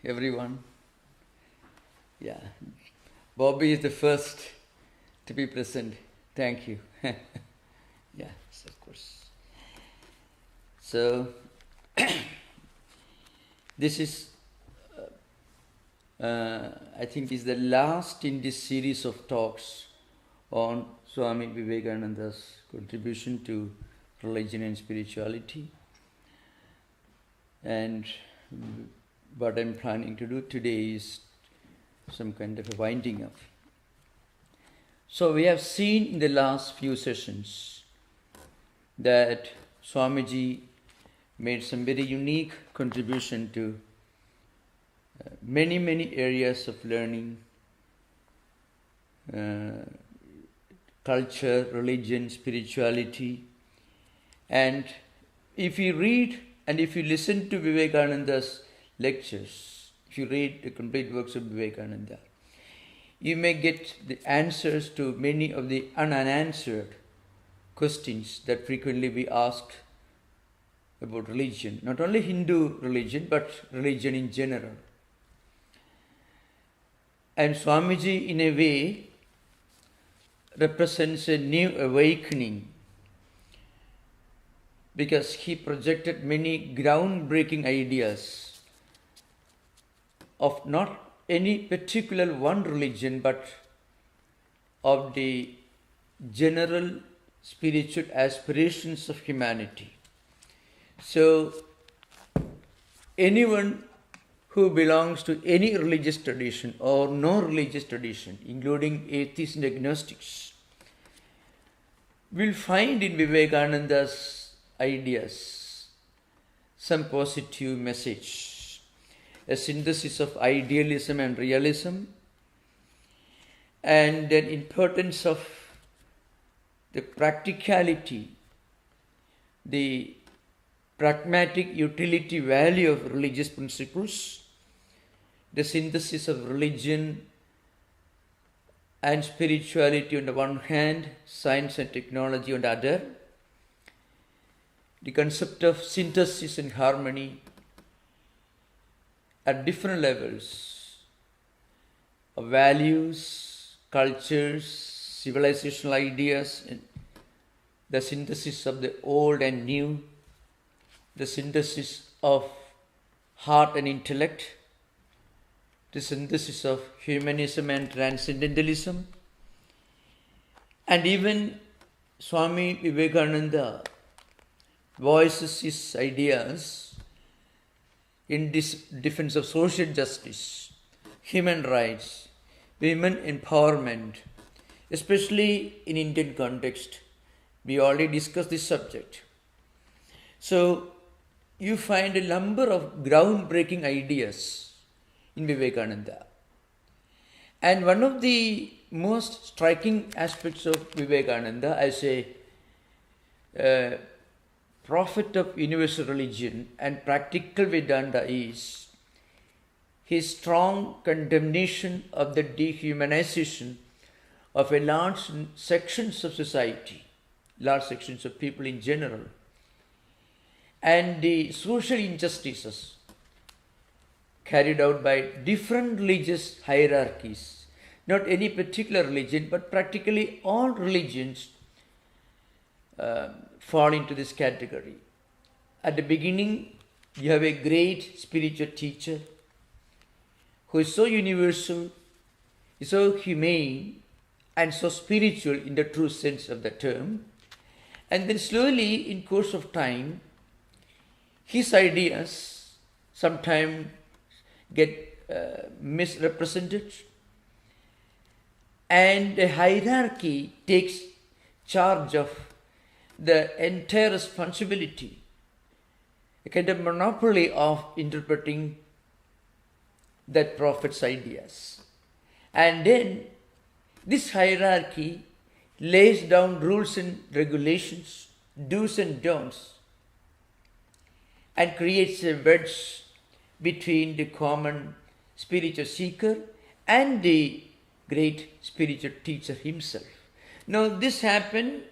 Everyone. Yeah. Bobby is the first to be present. Thank you. Yes, of course. So, this is, I think, is the last in this series of talks on Swami Vivekananda's contribution to religion and spirituality. And what I'm planning to do today is some kind of a winding up. So we have seen in the last few sessions that Swamiji made some very unique contribution to many areas of learning, culture, religion, spirituality. And if you read and if you listen to Vivekananda's lectures, if you read the complete works of Vivekananda, you may get the answers to many of the unanswered questions that frequently we ask about religion. Not only Hindu religion, but religion in general. And Swamiji, in a way, represents a new awakening because he projected many groundbreaking ideas of not any particular one religion, but of the general spiritual aspirations of humanity. So, anyone who belongs to any religious tradition or no religious tradition, including atheists and agnostics, will find in Vivekananda's ideas some positive message, a synthesis of idealism and realism, and an importance of the practicality, the pragmatic utility value of religious principles, the synthesis of religion and spirituality on the one hand, science and technology on the other, the concept of synthesis and harmony at different levels of values, cultures, civilizational ideas, the synthesis of the old and new, the synthesis of heart and intellect, the synthesis of humanism and transcendentalism, and even Swami Vivekananda voices his ideas in this defense of social justice, human rights, women empowerment, especially in Indian context. We already discussed this subject. So, you find a number of groundbreaking ideas in Vivekananda. And one of the most striking aspects of Vivekananda as a prophet of universal religion and practical Vedanta is his strong condemnation of the dehumanization of a large sections of society, large sections of people in general, and the social injustices carried out by different religious hierarchies, not any particular religion, but practically all religions fall into this category. At the beginning, you have a great spiritual teacher who is so universal, is so humane, and so spiritual in the true sense of the term. And then slowly, in course of time, his ideas sometimes get misrepresented, and the hierarchy takes charge of the entire responsibility, a kind of monopoly of interpreting that prophet's ideas. And then this hierarchy lays down rules and regulations, do's and don'ts, and creates a wedge between the common spiritual seeker and the great spiritual teacher himself. Now this happened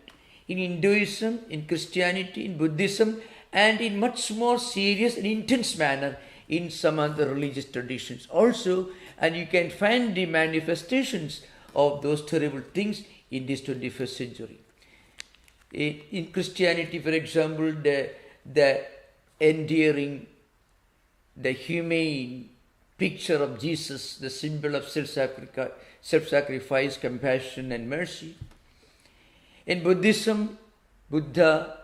in Hinduism, in Christianity, in Buddhism, and in much more serious and intense manner in some other religious traditions also, and you can find the manifestations of those terrible things in this 21st century. In Christianity, for example, the endearing, the humane picture of Jesus, the symbol of self-sacrifice, compassion and mercy. In Buddhism, Buddha,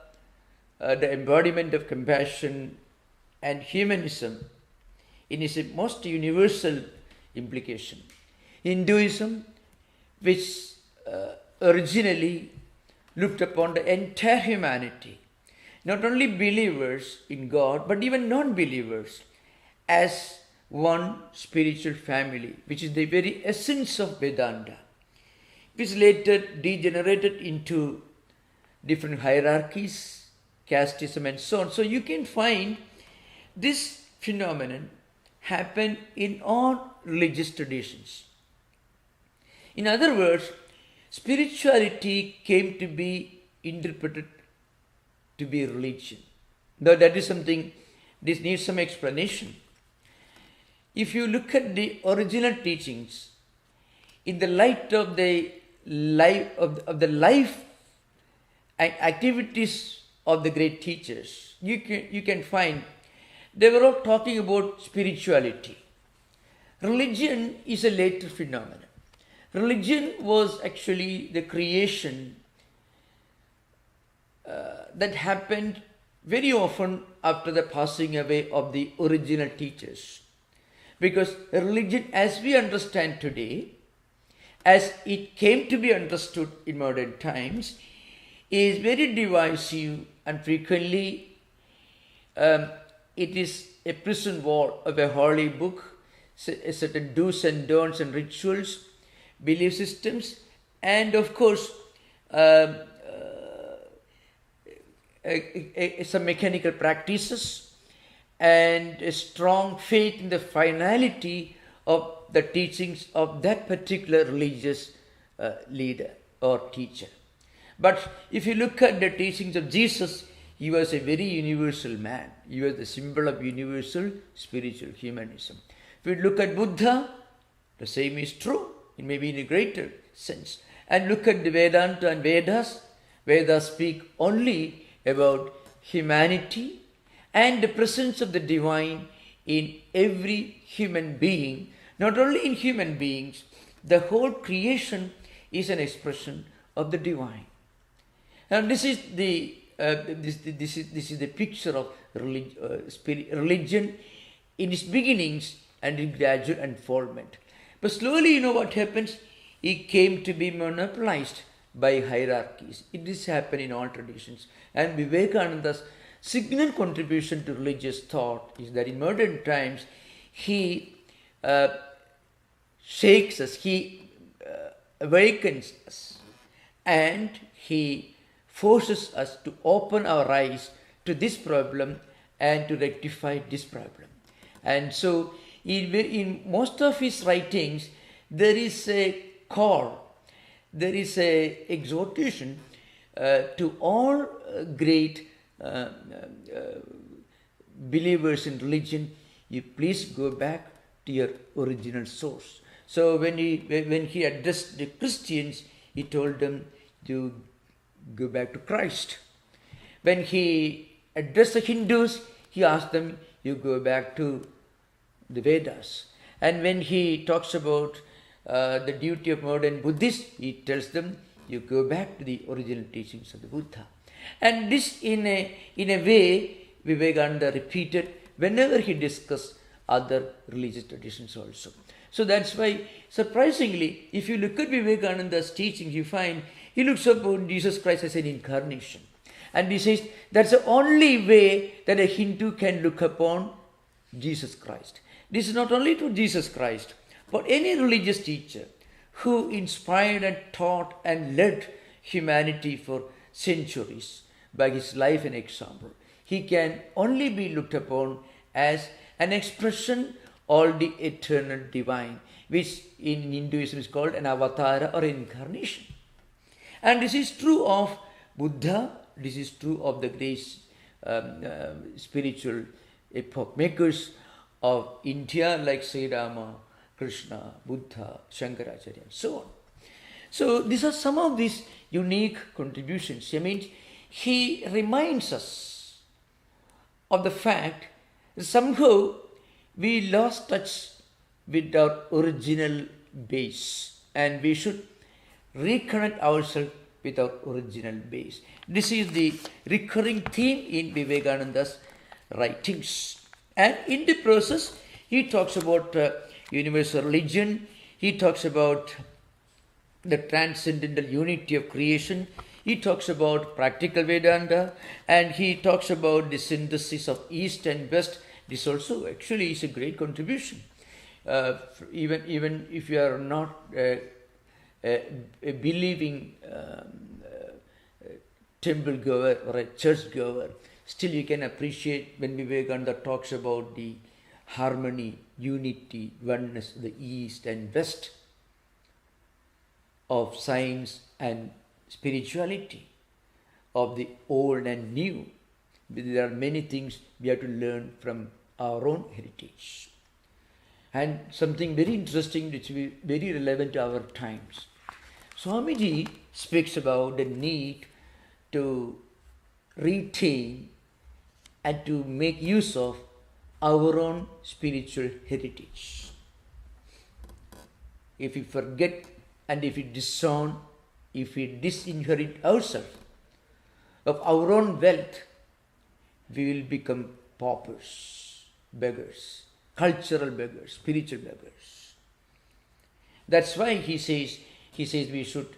the embodiment of compassion and humanism in its most universal implication. Hinduism, which originally looked upon the entire humanity, not only believers in God, but even non-believers, as one spiritual family, which is the very essence of Vedanta, which later degenerated into different hierarchies, casteism and so on. So you can find this phenomenon happen in all religious traditions. In other words, spirituality came to be interpreted to be religion. Now that is something, this needs some explanation. If you look at the original teachings in the light of the life of the life and activities of the great teachers, you can find they were all talking about spirituality. Religion is a later phenomenon. Religion was actually the creation that happened very often after the passing away of the original teachers. Because religion as we understand today, as it came to be understood in modern times, is very divisive and frequently it is a prison wall of a holy book, certain do's and don'ts and rituals, belief systems, and of course some mechanical practices and a strong faith in the finality of the teachings of that particular religious leader or teacher. But if you look at the teachings of Jesus, he was a very universal man. He was the symbol of universal spiritual humanism. If you look at Buddha, the same is true, it may be in a greater sense. And look at the Vedanta and Vedas. Vedas speak only about humanity and the presence of the divine in every human being. Not only in human beings, the whole creation is an expression of the divine. And this is the this is the picture of religion in its beginnings and in gradual unfoldment. But slowly, you know what happens? It came to be monopolized by hierarchies. It is happened in all traditions. And Vivekananda's signal contribution to religious thought is that in modern times, he shakes us, he awakens us, and he forces us to open our eyes to this problem and to rectify this problem. And so, in most of his writings, there is a call, there is a exhortation to all great believers in religion. You please go back to your original source. So when he addressed the Christians, he told them to go back to Christ. When he addressed the Hindus, he asked them, you go back to the Vedas. And when he talks about the duty of modern Buddhists, he tells them, you go back to the original teachings of the Buddha. And this in a way Vivekananda repeated whenever he discussed other religious traditions also. So that's why, surprisingly, if you look at Vivekananda's teachings, you find he looks upon Jesus Christ as an incarnation. And he says that's the only way that a Hindu can look upon Jesus Christ. This is not only to Jesus Christ, but any religious teacher who inspired and taught and led humanity for centuries by his life and example. He can only be looked upon as an expression of the eternal divine, which in Hinduism is called an avatara or incarnation. And this is true of Buddha, this is true of the great spiritual epoch makers of India like Sri Rama, Krishna, Buddha, Shankaracharya, and so on. So these are some of these unique contributions. I mean, he reminds us of the fact that somehow we lost touch with our original base, and we should reconnect ourselves with our original base. This is the recurring theme in Vivekananda's writings. And in the process, he talks about universal religion, he talks about the transcendental unity of creation, he talks about practical Vedanta, and he talks about the synthesis of East and West. This also actually is a great contribution. Even if you are not a believing temple goer or a church goer, still you can appreciate when Vivekananda talks about the harmony, unity, oneness, the East and West of science and spirituality, of the old and new. There are many things we have to learn from our own heritage. And something very interesting which will be very relevant to our times. Swamiji speaks about the need to retain and to make use of our own spiritual heritage. If we forget and if we disown, if we disinherit ourselves of our own wealth, we will become paupers, beggars, cultural beggars, spiritual beggars. That's why he says we should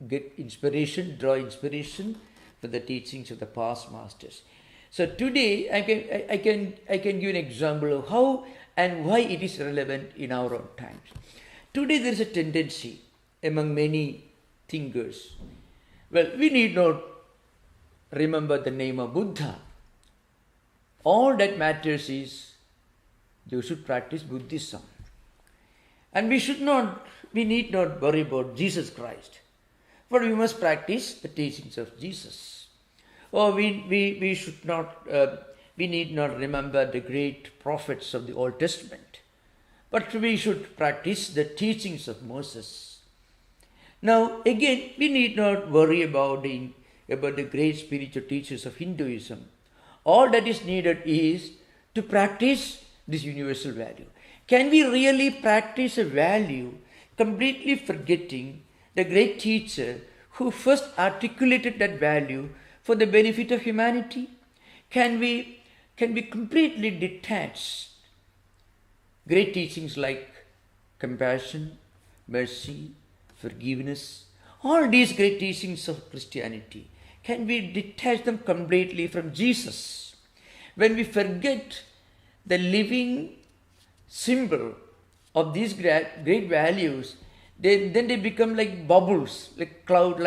get inspiration, draw inspiration from the teachings of the past masters. So today I can give an example of how and why it is relevant in our own times. Today there is a tendency among many thinkers. Well, we need not remember the name of Buddha. All that matters is you should practice Buddhism. And we need not worry about Jesus Christ. But we must practice the teachings of Jesus. Or we need not remember the great prophets of the Old Testament. But we should practice the teachings of Moses. Now, again, we need not worry about the great spiritual teachers of Hinduism. All that is needed is to practice this universal value. Can we really practice a value completely forgetting the great teacher who first articulated that value for the benefit of humanity? Can we completely detach great teachings like compassion, mercy, forgiveness, all these great teachings of Christianity? Can we detach them completely from Jesus? When we forget the living symbol of these great values, then they become like bubbles, like cloud,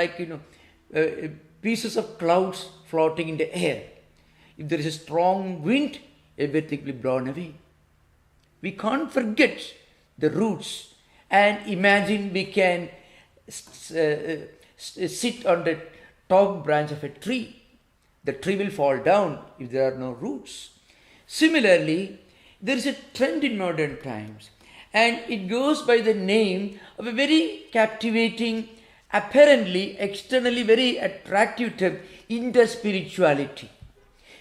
pieces of clouds floating in the air. If there is a strong wind, everything will be blown away. We can't forget the roots and imagine we can sit on the top branch of a tree. The tree will fall down if there are no roots. Similarly, there is a trend in modern times, and it goes by the name of a very captivating, apparently externally very attractive term, interspirituality,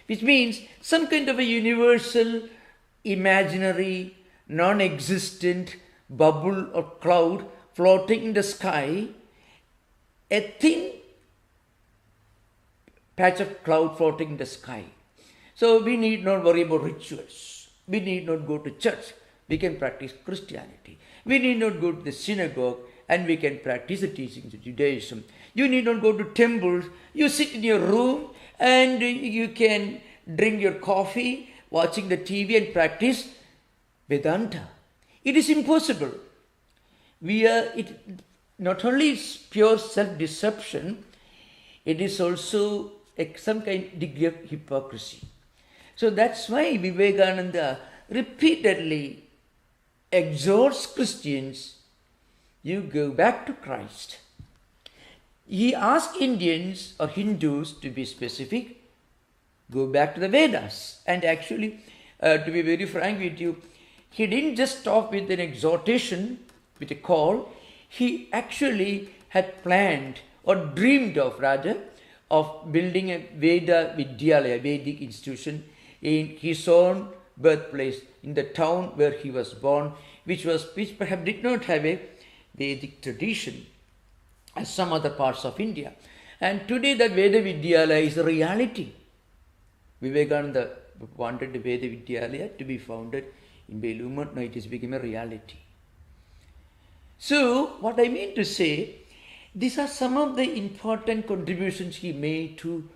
which means some kind of a universal, imaginary, non-existent bubble or cloud floating in the sky, a thin patch of cloud floating in the sky. So we need not worry about rituals. We need not go to church. We can practice Christianity. We need not go to the synagogue, and we can practice the teachings of Judaism. You need not go to temples. You sit in your room and you can drink your coffee, watching the TV, and practice Vedanta. It is impossible. Not only is pure self-deception, it is also some kind degree of hypocrisy. So that's why Vivekananda repeatedly exhorts Christians, you go back to Christ. He asked Indians or Hindus, to be specific, go back to the Vedas. And actually, to be very frank with you, he didn't just stop with an exhortation, with a call. He actually had planned or dreamed of, rather, of building a Veda Vidyalaya, Vedic institution in his own birthplace, in the town where he was born, which perhaps did not have a Vedic tradition as some other parts of India. And today the Veda Vidyalaya is a reality. Vivekananda wanted the Veda Vidyalaya to be founded in Belur. Now it has become a reality. So, what I mean to say, these are some of the important contributions he made to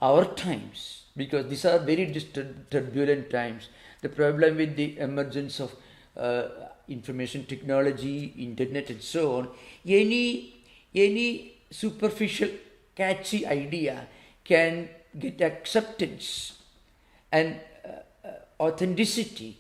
our times, because these are very turbulent times. The problem with the emergence of information technology, internet and so on, any superficial catchy idea can get acceptance and authenticity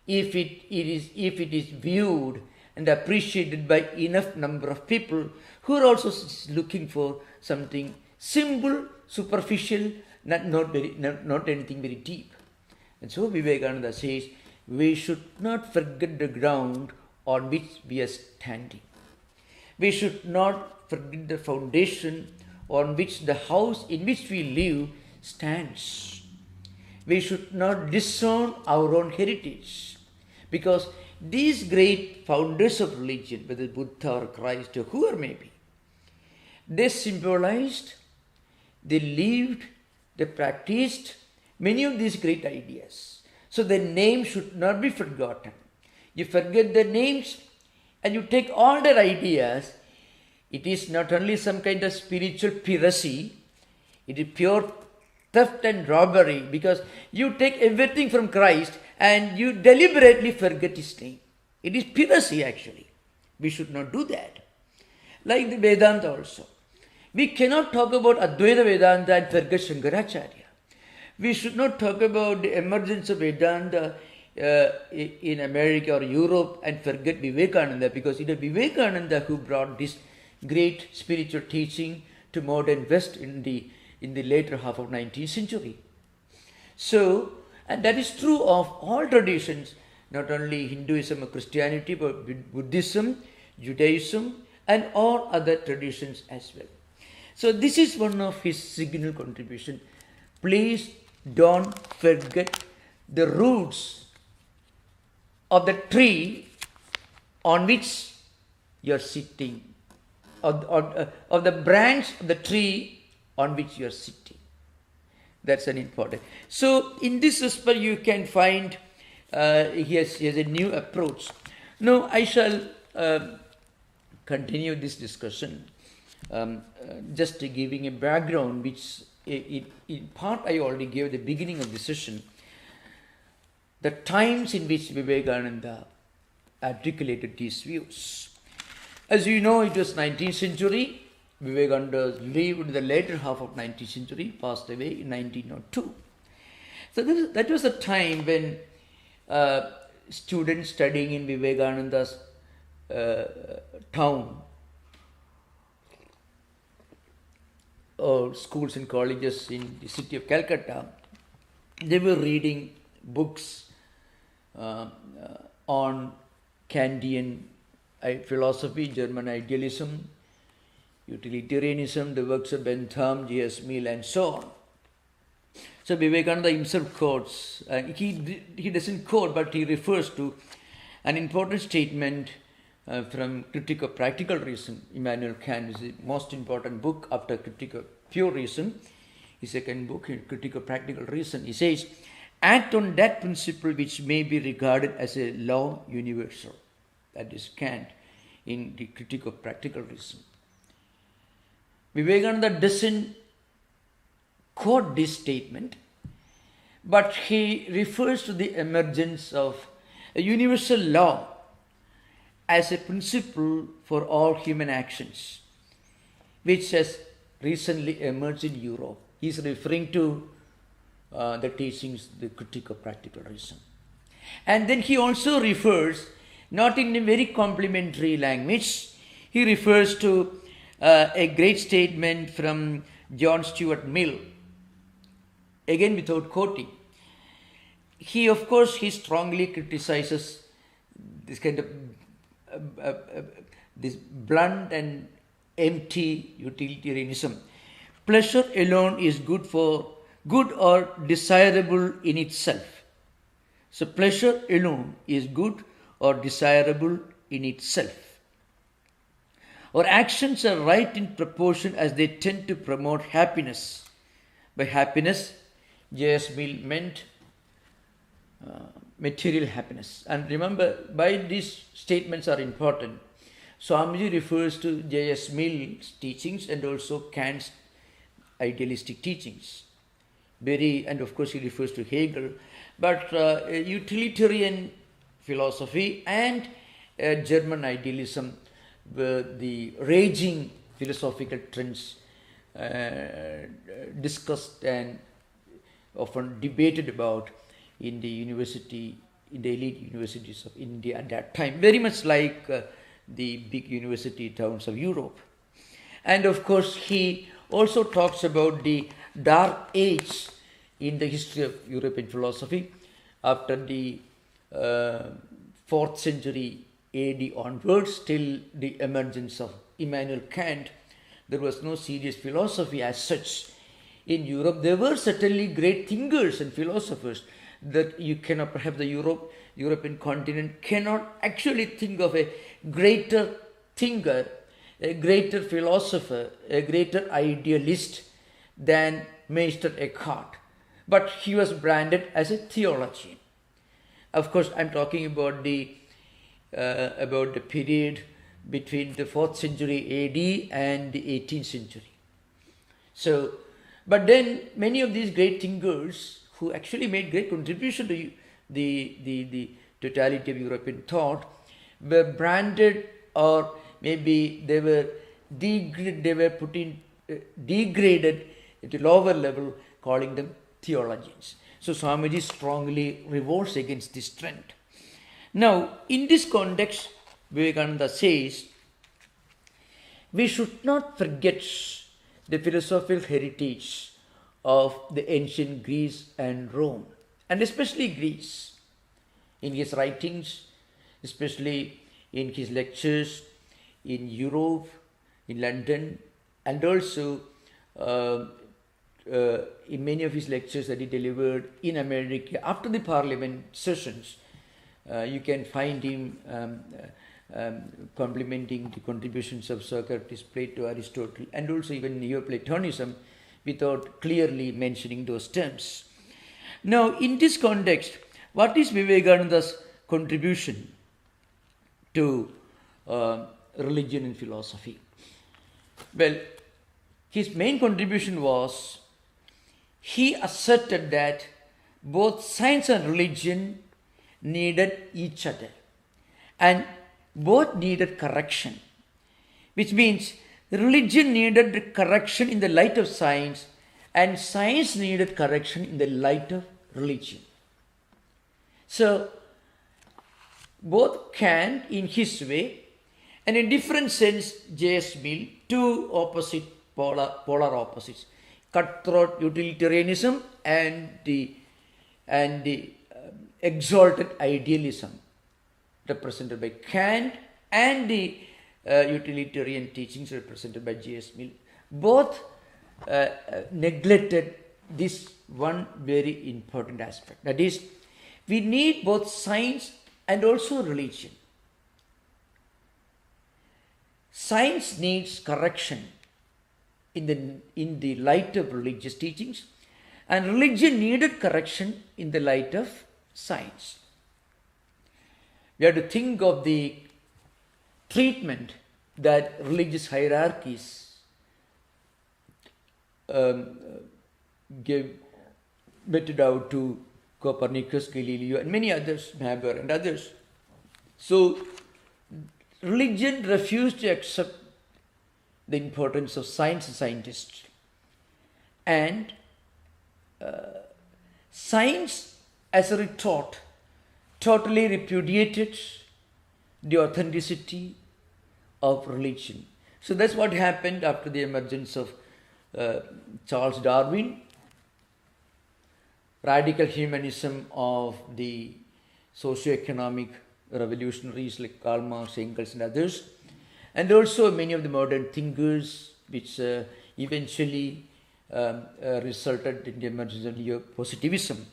if it is viewed and appreciated by enough number of people who are also looking for something simple, superficial, not anything very deep. And so Vivekananda says, we should not forget the ground on which we are standing. We should not forget the foundation on which the house in which we live stands. We should not disown our own heritage, because these great founders of religion, whether Buddha or Christ or whoever may be, they symbolized, they lived, they practiced many of these great ideas. So their names should not be forgotten. You forget their names and you take all their ideas, it is not only some kind of spiritual piracy, it is pure theft and robbery, because you take everything from Christ and you deliberately forget his name. It is piracy actually. We should not do that. Like the Vedanta also. We cannot talk about Advaita Vedanta and forget Shankaracharya. We should not talk about the emergence of Vedanta in America or Europe and forget Vivekananda, because it is Vivekananda who brought this great spiritual teaching to modern West in the later half of 19th century. So, and that is true of all traditions, not only Hinduism or Christianity, but Buddhism, Judaism, and all other traditions as well. So this is one of his signal contribution. Please don't forget the roots of the tree on which you are sitting, of the branch of the tree on which you are sitting. That's an important. So in this respect you can find he has a new approach. Now I shall continue this discussion, just giving a background which in part I already gave at the beginning of the session. The times in which Vivekananda articulated these views. As you know, it was 19th century. Vivekananda lived in the later half of 19th century, passed away in 1902. So that was a time when students studying in Vivekananda's town or schools and colleges in the city of Calcutta, they were reading books on Kantian philosophy, German idealism, utilitarianism, the works of Bentham, J.S. Mill, and so on. So Vivekananda himself quotes, he doesn't quote, but he refers to an important statement from Critique of Practical Reason. Immanuel Kant is the most important book after Critique of Pure Reason. His second book, Critique of Practical Reason, he says, act on that principle which may be regarded as a law universal. That is Kant in the Critique of Practical Reason. Vivekananda doesn't quote this statement, but he refers to the emergence of a universal law as a principle for all human actions, which has recently emerged in Europe. He is referring to the teachings, the Critique of Practical Reason. And then he also refers, not in a very complimentary language, he refers to a great statement from John Stuart Mill, again without quoting. He, of course, he strongly criticizes this kind of this blunt and empty utilitarianism. Pleasure alone is good or desirable in itself. So pleasure alone is good or desirable in itself. Our actions are right in proportion as they tend to promote happiness. By happiness, J.S. Mill meant material happiness. And remember, why these statements are important. Swamiji refers to J.S. Mill's teachings and also Kant's idealistic teachings. And of course he refers to Hegel. But utilitarian philosophy and German idealism were the raging philosophical trends discussed and often debated about in the elite universities of India at that time, very much like the big university towns of Europe. And of course, he also talks about the dark age in the history of European philosophy after the 4th century AD onwards till the emergence of Immanuel Kant. There was no serious philosophy as such in Europe. There were certainly great thinkers and philosophers that you cannot, perhaps the European continent cannot actually think of a greater thinker, a greater philosopher, a greater idealist than Meister Eckhart. But he was branded as a theologian. Of course, I'm talking about the period between the 4th century AD and the 18th century. So, but then many of these great thinkers who actually made great contribution to the totality of European thought were branded, or maybe they were degraded at a lower level, calling them theologians. So Swamiji strongly revolts against this trend. Now, in this context, Vivekananda says, we should not forget the philosophical heritage of the ancient Greece and Rome, and especially Greece. In his writings, especially in his lectures in Europe, in London, and also in many of his lectures that he delivered in America after the Parliament sessions, you can find him complimenting the contributions of Socrates, Plato, Aristotle, and also even Neoplatonism without clearly mentioning those terms. Now, in this context, what is Vivekananda's contribution to religion and philosophy? Well, his main contribution was he asserted that both science and religion needed each other, and both needed correction, which means religion needed correction in the light of science, and science needed correction in the light of religion. So, both Kant in his way, and in different sense, J.S. Mill, two polar opposites, cutthroat utilitarianism and the exalted idealism represented by Kant, and the utilitarian teachings represented by J.S. Mill. Both neglected this one very important aspect. That is, we need both science and also religion. Science needs correction in the light of religious teachings, and religion needed correction in the light of science. We have to think of the treatment that religious hierarchies meted out to Copernicus, Galileo, and many others, Haber and others. So, religion refused to accept the importance of science and scientists. And science as a retort totally repudiated the authenticity of religion. So that's what happened after the emergence of Charles Darwin, radical humanism of the socio-economic revolutionaries like Karl Marx, Engels and others, and also many of the modern thinkers which eventually resulted in the emergence of neo-positivism.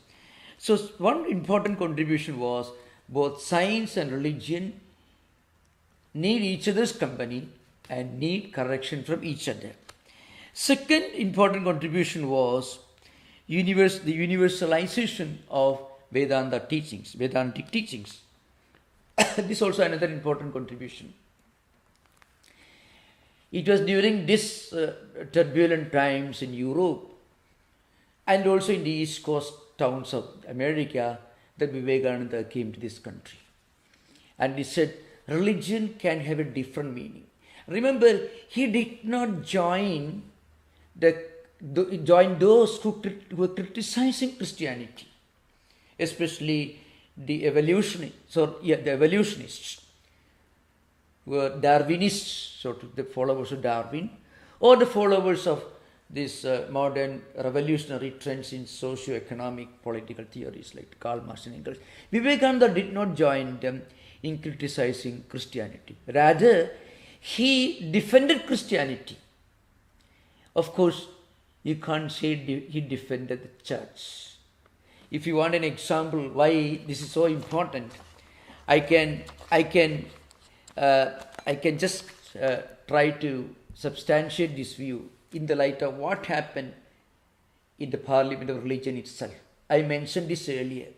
So one important contribution was both science and religion need each other's company and need correction from each other. Second important contribution was the universalization of Vedanta teachings, Vedantic teachings. This is also another important contribution. It was during this turbulent times in Europe and also in the East Coast towns of America that Vivekananda came to this country. And he said, religion can have a different meaning. Remember, he did not join those who were criticizing Christianity, especially the evolutionists, who were Darwinists, sort of the followers of Darwin, or the followers of these modern revolutionary trends in socio-economic political theories like Karl Marx and Engels. Vivekananda did not join them in criticizing Christianity. Rather, he defended Christianity. Of course, you can't say he defended the church. If you want an example why this is so important, I can just try to substantiate this view in the light of what happened in the Parliament of Religion itself. I mentioned this earlier.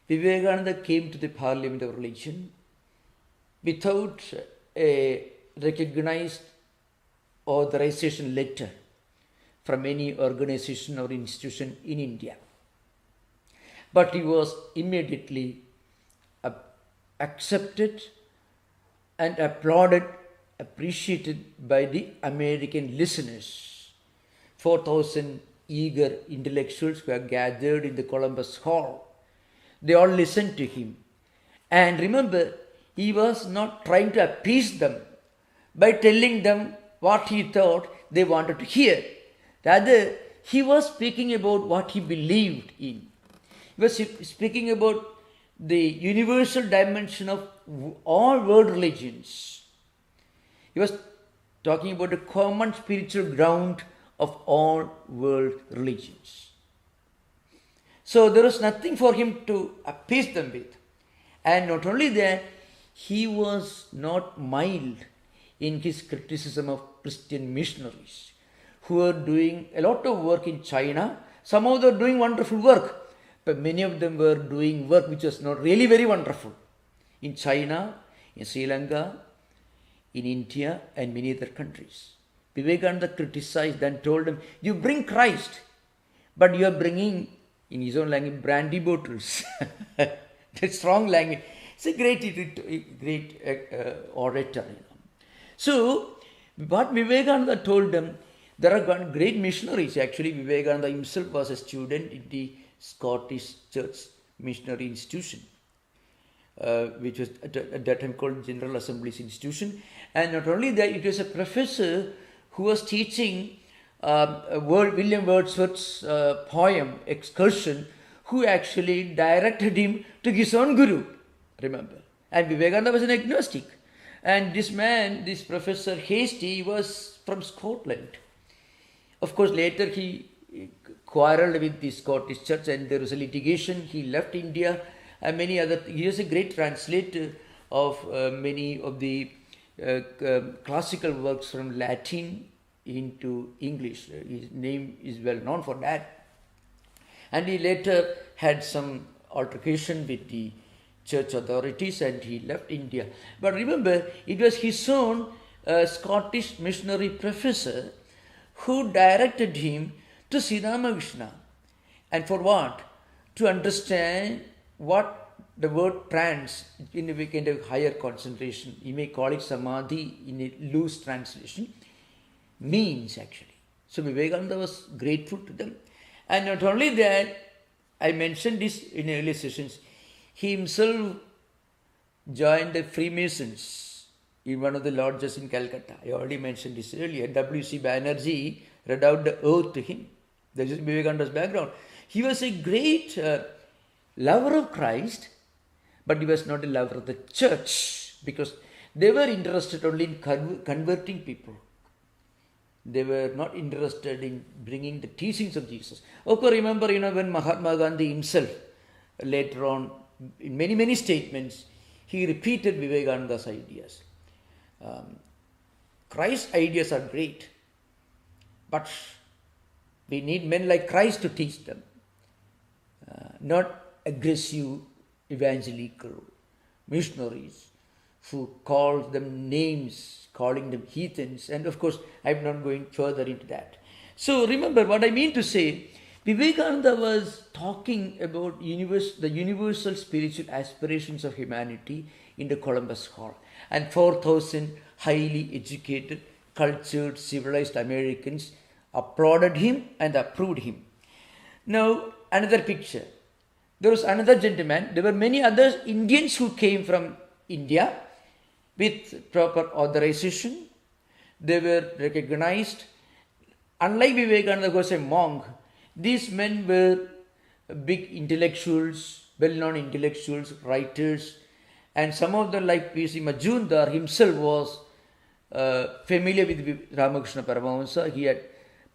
Vivekananda came to the Parliament of Religion without a recognized authorization letter from any organization or institution in India. But he was immediately accepted and applauded, appreciated by the American listeners. 4,000 eager intellectuals who are gathered in the Columbus Hall. They all listened to him. And remember, he was not trying to appease them by telling them what he thought they wanted to hear. Rather, he was speaking about what he believed in. He was speaking about the universal dimension of all world religions. He was talking about the common spiritual ground of all world religions. So there was nothing for him to appease them with. And not only that, he was not mild in his criticism of Christian missionaries who were doing a lot of work in China. Some of them were doing wonderful work, but many of them were doing work which was not really very wonderful. In China, in Sri Lanka, in India, and many other countries. Vivekananda criticized and told them, you bring Christ, but you are bringing, in his own language, brandy bottles. That's strong language. It's a great orator. So, what Vivekananda told them, there are great missionaries. Actually, Vivekananda himself was a student in the Scottish Church Missionary Institution, which was at that time called General Assembly's Institution. And not only that, it was a professor who was teaching William Wordsworth's poem, Excursion, who actually directed him to his own guru, remember. And Vivekananda was an agnostic. And this man, this Professor Hastie, was from Scotland. Of course, later he quarreled with the Scottish Church and there was a litigation. He left India and many other things. He was a great translator of many of the classical works from Latin into English. His name is well known for that. And he later had some altercation with the church authorities and he left India. But remember, it was his own Scottish missionary professor who directed him to Sri Ramakrishna. And for what? To understand what the word trance, in a kind of higher concentration, you may call it samadhi in a loose translation, means actually. So Vivekananda was grateful to them. And not only that, I mentioned this in earlier sessions, He himself joined the Freemasons in one of the lodges in Calcutta. I already mentioned this earlier. W.C. Banerjee read out the oath to him. This is Vivekananda's background. He was a great lover of Christ, but he was not a lover of the church, because they were interested only in converting people. They were not interested in bringing the teachings of Jesus. Of course, remember, when Mahatma Gandhi himself, later on, in many, many statements, he repeated Vivekananda's ideas. Christ's ideas are great, but we need men like Christ to teach them, not aggressive evangelical missionaries who call them names, calling them heathens. And of course, I'm not going further into that. So remember what I mean to say, Vivekananda was talking about the universal spiritual aspirations of humanity in the Columbus Hall. And 4,000 highly educated, cultured, civilized Americans applauded him and approved him. Now, another picture. There was another gentleman. There were many other Indians who came from India with proper authorization. They were recognized. Unlike Vivekananda, who was a monk, these men were big intellectuals, well-known intellectuals, writers, and some of them, like P.C. Majumdar himself, was familiar with Ramakrishna Paramahamsa. He had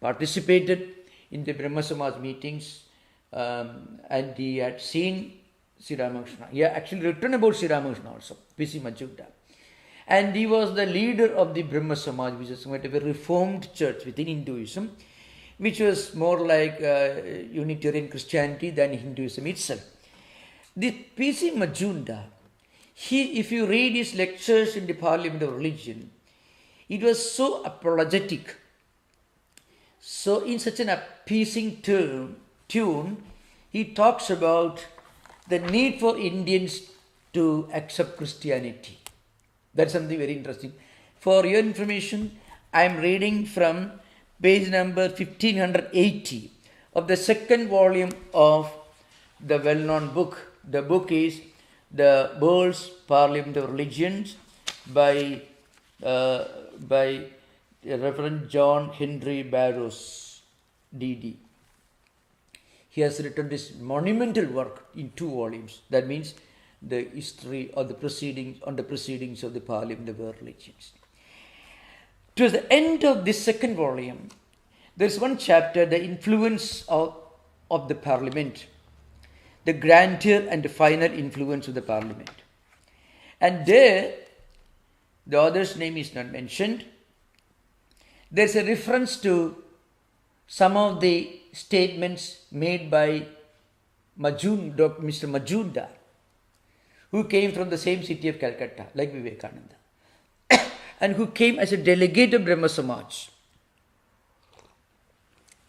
participated in the Brahma Samaj meetings, and he had seen Sri Ramakrishna. He had actually written about Sri Ramakrishna also, P.C. Majumdar. And he was the leader of the Brahma Samaj, which is somewhat of a reformed church within Hinduism, which was more like Unitarian Christianity than Hinduism itself. The P.C. Majumdar, if you read his lectures in the Parliament of Religion, it was so apologetic, so in such an appeasing tune, he talks about the need for Indians to accept Christianity. That's something very interesting. For your information, I am reading from page number 1580 of the second volume of the well-known book. The book is The World's Parliament of Religions by Reverend John Henry Barrows, D.D. He has written this monumental work in 2 volumes. That means the history of the proceedings of the Parliament of World Religions. Towards the end of this second volume, there is one chapter, the influence of the Parliament, the grandeur and the final influence of the Parliament. And there, the author's name is not mentioned. There is a reference to some of the statements made by Mr. Majumdar, who came from the same city of Calcutta, like Vivekananda, and who came as a delegate of Brahma Samaj,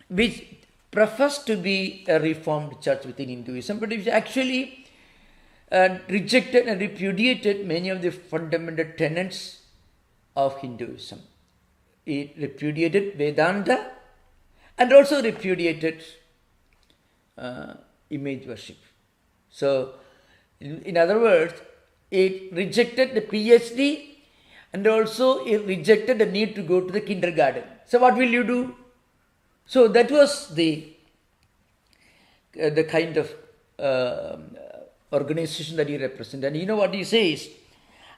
which professed to be a reformed church within Hinduism, but it actually rejected and repudiated many of the fundamental tenets of Hinduism. It repudiated Vedanta and also repudiated image worship. So, in other words, it rejected the PhD and also it rejected the need to go to the kindergarten. So what will you do? So that was the kind of organization that he represented. And you know what he says?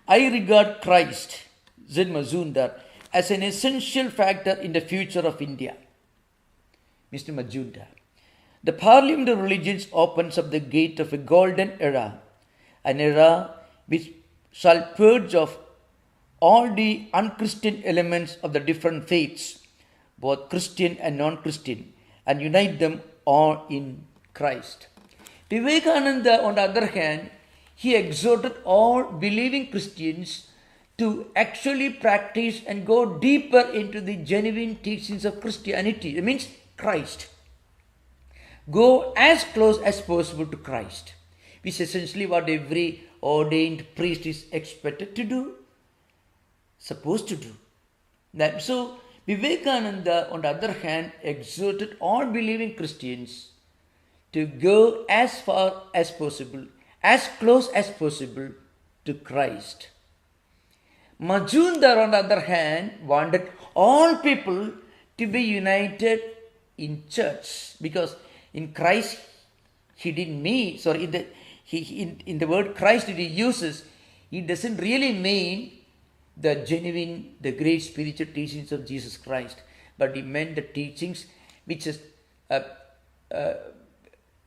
I regard Christ, said Majumdar, as an essential factor in the future of India. Mr. Majumdar. The Parliament of Religions opens up the gate of a golden era, an era which shall purge off all the unchristian elements of the different faiths, both Christian and non-Christian, and unite them all in Christ. Vivekananda, on the other hand, he exhorted all believing Christians to actually practice and go deeper into the genuine teachings of Christianity. It means Christ. Go as close as possible to Christ, which is essentially what every ordained priest is expected to do, supposed to do. So, Vivekananda, on the other hand, exhorted all believing Christians to go as far as possible as close as possible to Christ. Majumdar, on the other hand, wanted all people to be united in church, because in Christ he didn't mean, sorry, in the word Christ that he uses, he doesn't really mean the genuine, the great spiritual teachings of Jesus Christ, but he meant the teachings which is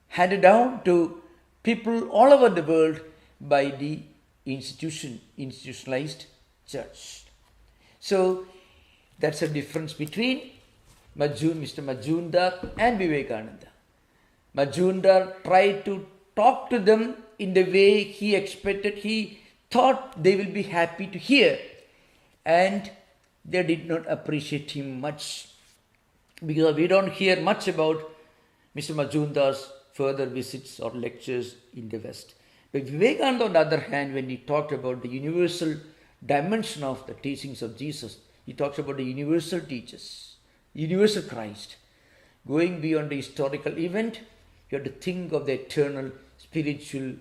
handed down to people all over the world by the institutionalized church. So that's a difference between Mr. Majumdar and Vivekananda. Majumdar tried to talk to them in the way he expected, he thought they will be happy to hear, and they did not appreciate him much, because we don't hear much about Mr. Majumdar's further visits or lectures in the West. But Vivekananda, on the other hand, when he talked about the universal dimension of the teachings of Jesus, he talks about the universal teachers, universal Christ. Going beyond the historical event, you have to think of the eternal spiritual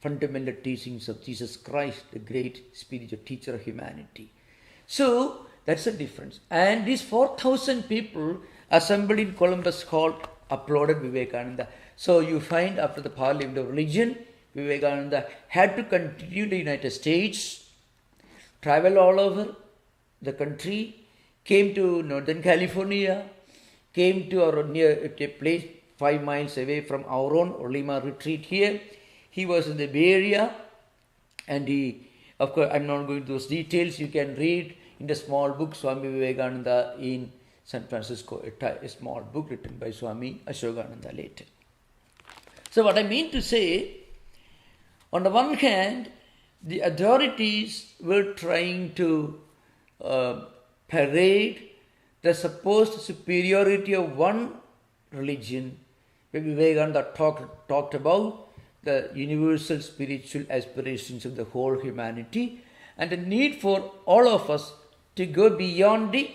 fundamental teachings of Jesus Christ, the great spiritual teacher of humanity. So that's the difference. And these 4,000 people assembled in Columbus Hall applauded Vivekananda. So you find after the Parliament of Religion, Vivekananda had to continue in the United States, travel all over the country, came to Northern California, came to our near a place 5 miles away from our own Olima retreat here. He was in the Bay Area, and he, of course, I'm not going to those details. You can read in the small book Swami Vivekananda in San Francisco, a small book written by Swami Ashokananda later. So what I mean to say, on the one hand, the authorities were trying to parade the supposed superiority of one religion, where Vivekananda talked about the universal spiritual aspirations of the whole humanity and the need for all of us to go beyond the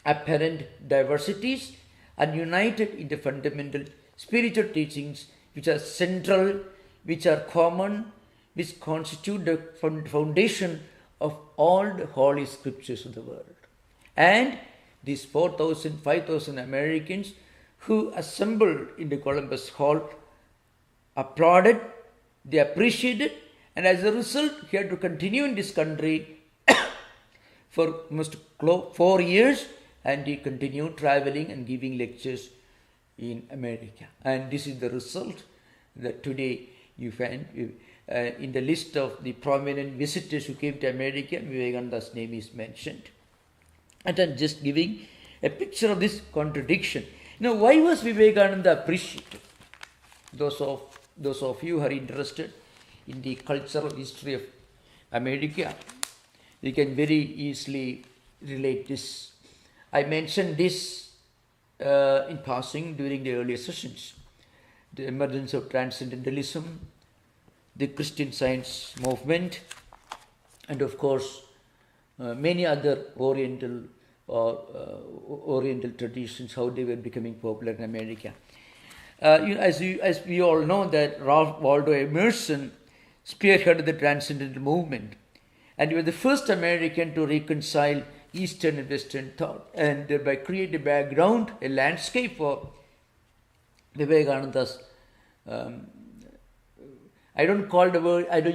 apparent diversities and united in the fundamental spiritual teachings which are central, which are common, which constitute the foundation of all the holy scriptures of the world. And these 4,000, 5,000 Americans who assembled in the Columbus Hall applauded, they appreciated, and as a result, he had to continue in this country for almost 4 years, and he continued traveling and giving lectures in America. And this is the result that today you find in the list of the prominent visitors who came to America, Vivekananda's name is mentioned. And I'm just giving a picture of this contradiction. Now, why was Vivekananda appreciated? Those of you who are interested in the cultural history of America, you can very easily relate this. I mentioned this in passing during the earlier sessions. The emergence of transcendentalism, the Christian Science movement, and of course many other Oriental traditions, how they were becoming popular in America. As we all know that Ralph Waldo Emerson spearheaded the Transcendental movement, and he was the first American to reconcile Eastern and Western thought, and thereby create a background, a landscape for Vivekananda's. I don't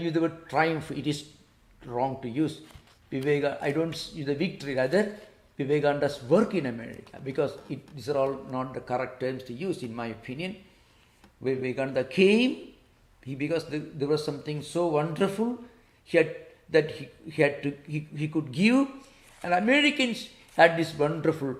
use the word triumph. It is wrong to use. I don't use the victory, rather Vivekananda's work in America, because these are all not the correct terms to use, in my opinion. Vivekananda came, because there was something so wonderful he could give, and Americans had this wonderful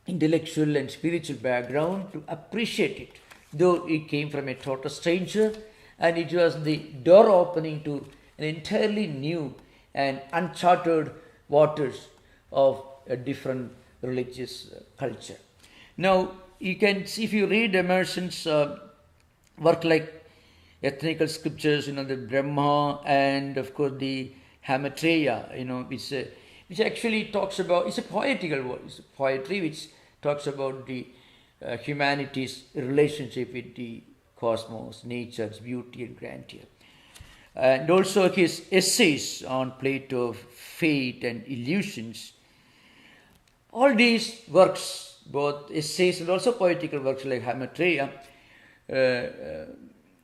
intellectual and spiritual background to appreciate it, though it came from a total stranger, and it was the door opening to an entirely new and uncharted waters of a different religious culture. Now, you can see, if you read Emerson's work like ethnical scriptures, the Brahma, and of course the Hamatreya, which actually talks about, it's a poetical word, it's a poetry which talks about the humanity's relationship with the cosmos, nature's beauty and grandeur. And also his essays on Plato, fate and illusions. All these works, both essays and also poetical works like Hamadryas,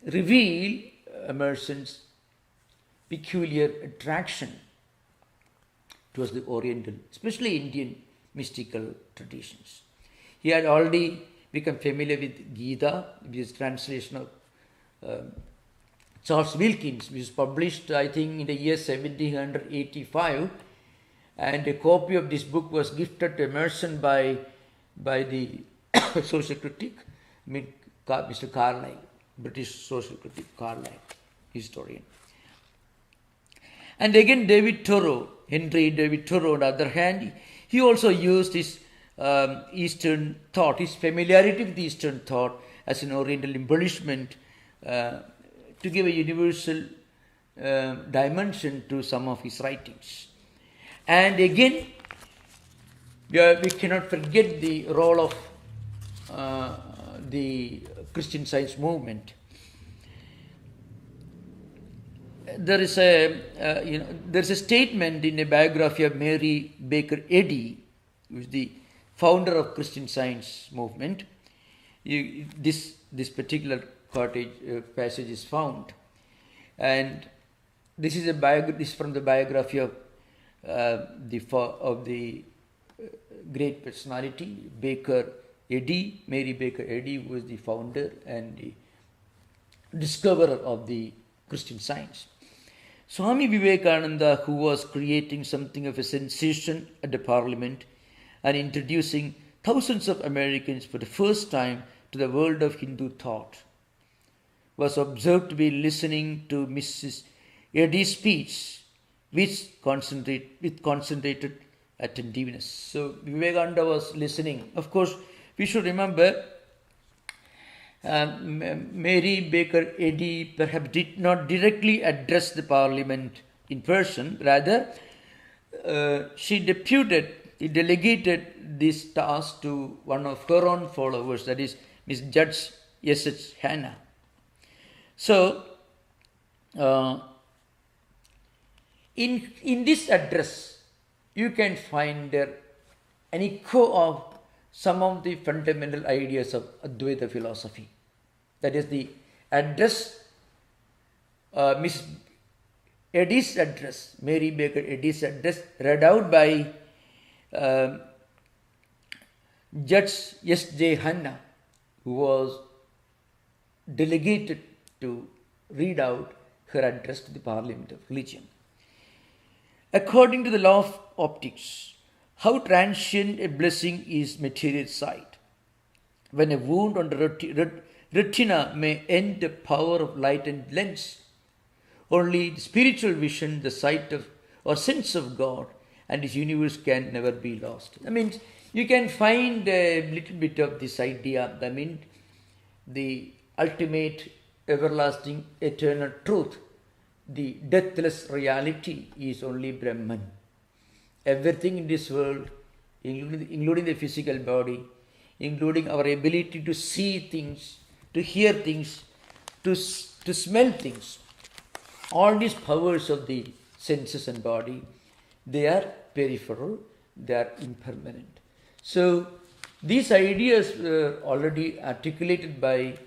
reveal Emerson's peculiar attraction towards the Oriental, especially Indian mystical traditions. He had already become familiar with Gita, with his translation of Charles Wilkins, which was published, I think, in the year 1785, and a copy of this book was gifted to Emerson by the social critic, Mr. Carlyle, British social critic Carlyle, historian. And again, Henry David Thoreau, on the other hand, he also used his Eastern thought, his familiarity with Eastern thought as an Oriental embellishment to give a universal dimension to some of his writings. And again, we cannot forget the role of the Christian Science movement. There is a statement in a biography of Mary Baker Eddy, who is the founder of Christian Science movement. This particular passage is found, and this is from the biography of the great personality Baker Eddy, Mary Baker Eddy, who was the founder and the discoverer of the Christian Science. Swami Vivekananda, who was creating something of a sensation at the Parliament and introducing thousands of Americans for the first time to the world of Hindu thought, was observed to be listening to Mrs. Eddy's speech with concentrated attentiveness. So Vivekananda was listening. Of course, we should remember Mary Baker Eddy perhaps did not directly address the Parliament in person. Rather, she delegated this task to one of her own followers, that is Miss Judge S.H. Hannah. So, in this address, you can find there an echo of some of the fundamental ideas of Advaita philosophy. That is the address, Miss Eddy's address, Mary Baker Eddy's address, read out by Judge S.J. Hannah, who was delegated to read out her address to the Parliament of Religion. According to the law of optics, how transient a blessing is material sight. When a wound on the retina may end the power of light and lens, only the spiritual vision, the sight of or sense of God and His universe can never be lost. I mean, you can find a little bit of this idea. I mean, the ultimate, everlasting, eternal truth, the deathless reality is only Brahman. Everything in this world, including the physical body, including our ability to see things, to hear things, to smell things, all these powers of the senses and body, they are peripheral, they are impermanent. So these ideas were already articulated by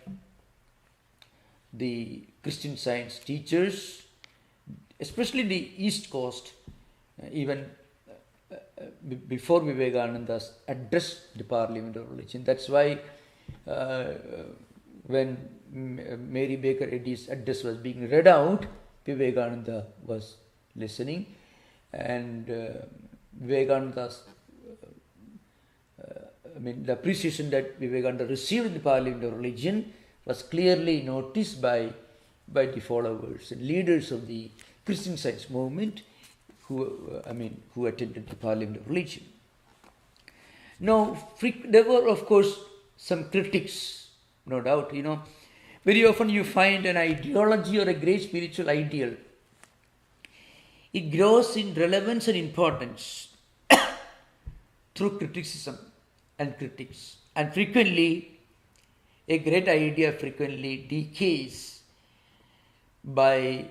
the Christian Science teachers, especially the East Coast, even before Vivekananda's address the Parliament of Religion. That's why when Mary Baker Eddy's address was being read out, Vivekananda was listening, and Vivekananda's the appreciation that Vivekananda received in the Parliament of Religion was clearly noticed by the followers and leaders of the Christian Science movement who attended the Parliament of Religion. Now, there were, of course, some critics, no doubt. Very often you find an ideology or a great spiritual ideal. It grows in relevance and importance through criticism and critics. And frequently, a great idea frequently decays by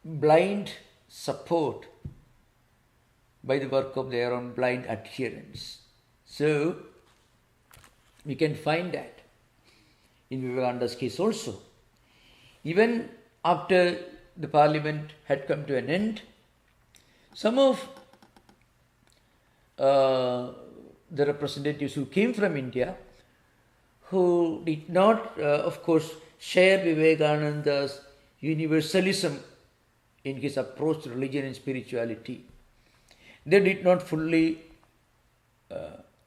blind support by the work of their own blind adherents. So, we can find that in Vivekananda's case also. Even after the parliament had come to an end, some of the representatives who came from India, who did not, of course, share Vivekananda's universalism in his approach to religion and spirituality, they did not fully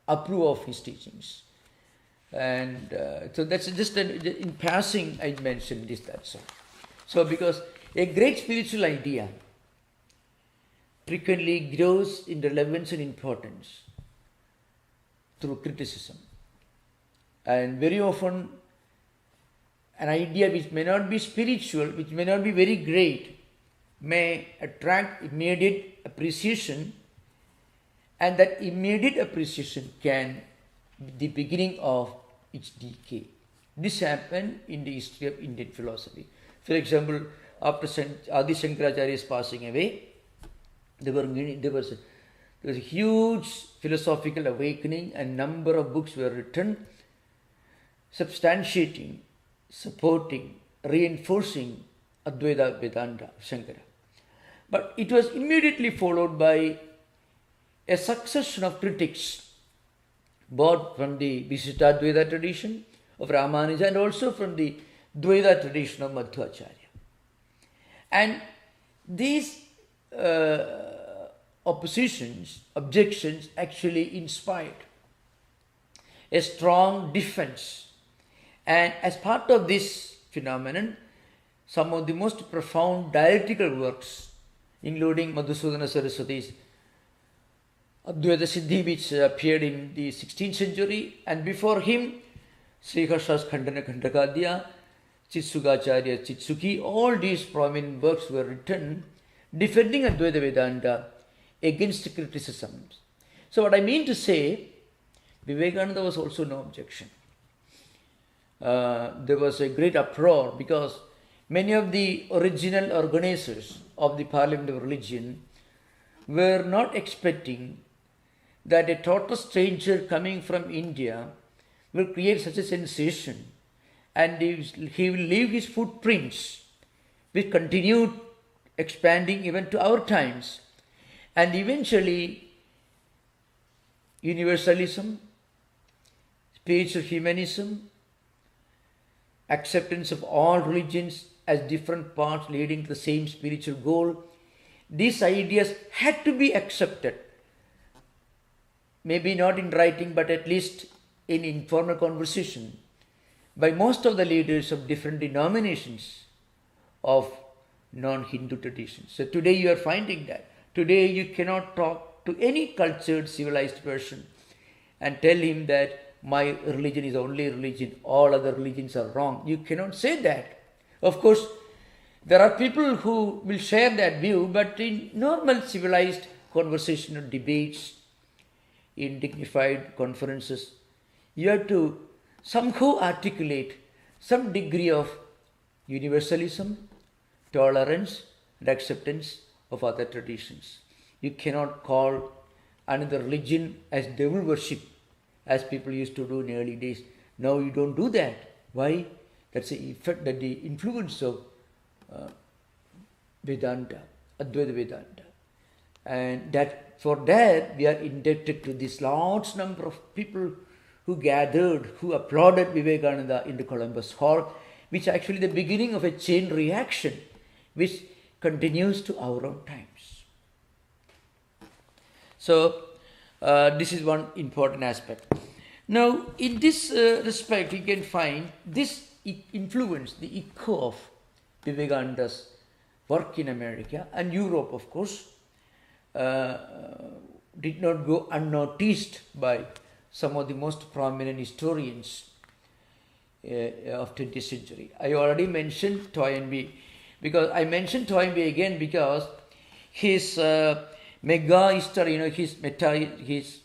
approve of his teachings. And so that's just in passing I mentioned this, that's all. So because a great spiritual idea frequently grows in relevance and importance through criticism. And very often an idea which may not be spiritual, which may not be very great, may attract immediate appreciation, and that immediate appreciation can be the beginning of its decay. This happened in the history of Indian philosophy. For example, after Adi Shankaracharya's passing away, there was a huge philosophical awakening, and number of books were written substantiating, supporting, reinforcing Advaita Vedanta of Shankara. But it was immediately followed by a succession of critics, both from the Visitadvaita tradition of Ramanuja and also from the Dvaita tradition of Madhvacharya. And these objections actually inspired a strong defense. And as part of this phenomenon, some of the most profound dialectical works, including Madhusudana Saraswati's Advaita Siddhi, which appeared in the 16th century, and before him, Sriharsha's Khandana Khandakadya, Chitsugacharya Chitsuki, all these prominent works were written defending Advaita Vedanta against criticisms. So what I mean to say, Vivekananda was also no objection. There was a great uproar because many of the original organizers of the Parliament of Religion were not expecting that a total stranger coming from India will create such a sensation, and he will leave his footprints, which continued expanding even to our times, and eventually universalism, spiritual humanism, acceptance of all religions as different parts leading to the same spiritual goal. These ideas had to be accepted, maybe not in writing, but at least in informal conversation, by most of the leaders of different denominations of non-Hindu traditions. So today you are finding that. Today you cannot talk to any cultured, civilized person and tell him that my religion is the only religion, all other religions are wrong. You cannot say that. Of course, there are people who will share that view, but in normal civilized conversation or debates, in dignified conferences, you have to somehow articulate some degree of universalism, tolerance, and acceptance of other traditions. You cannot call another religion as devil worship, as people used to do in early days. Now you don't do that. Why? That's the effect, that the influence of Vedanta, Advaita Vedanta. And that for that we are indebted to this large number of people who gathered, who applauded Vivekananda in the Columbus Hall, which is actually the beginning of a chain reaction which continues to our own times. So this is one important aspect. Now in this respect you can find this influence, the echo of Vivekananda's work in America and Europe, of course, did not go unnoticed by some of the most prominent historians of 20th century. I already mentioned Toynbee, because I mentioned Toynbee again because his mega history, his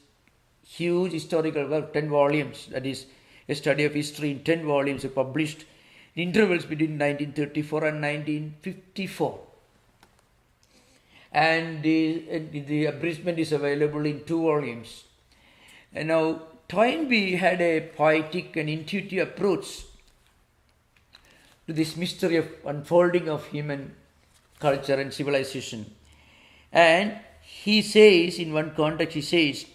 huge historical work, 10 volumes, that is a study of history in 10 volumes published in intervals between 1934 and 1954. And the abridgment is available in 2 volumes. And now, Toynbee had a poetic and intuitive approach to this mystery of unfolding of human culture and civilization. And he says, in one context, he says,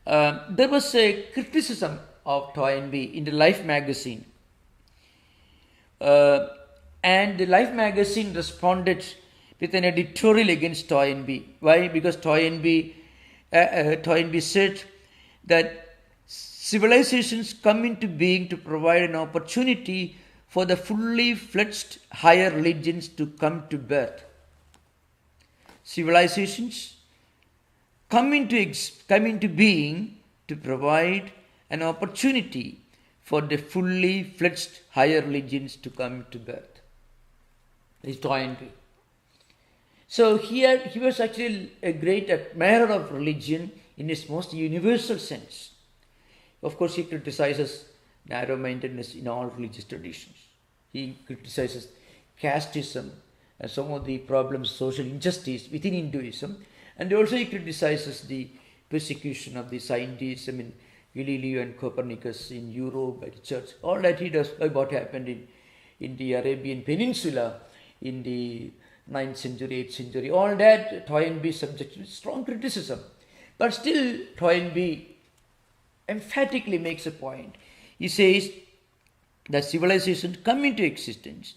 there was a criticism of Toynbee in the Life magazine. And the Life magazine responded with an editorial against Toynbee. Why? Because Toynbee said that civilizations come into being to provide an opportunity for the fully fledged higher religions to come to birth. Civilizations come into being to provide an opportunity for the fully fledged higher religions to come to birth. This is Toynbee. So he was actually a great admirer of religion in its most universal sense. Of course, he criticizes narrow-mindedness in all religious traditions. He criticizes casteism and some of the problems of social injustice within Hinduism. And also he criticizes the persecution of the scientists, Galileo and Copernicus in Europe by the church. All that he does, like what happened in the Arabian Peninsula in the 9th century, 8th century. All that Toynbee subjected to strong criticism. But still Toynbee emphatically makes a point. He says that civilizations come into existence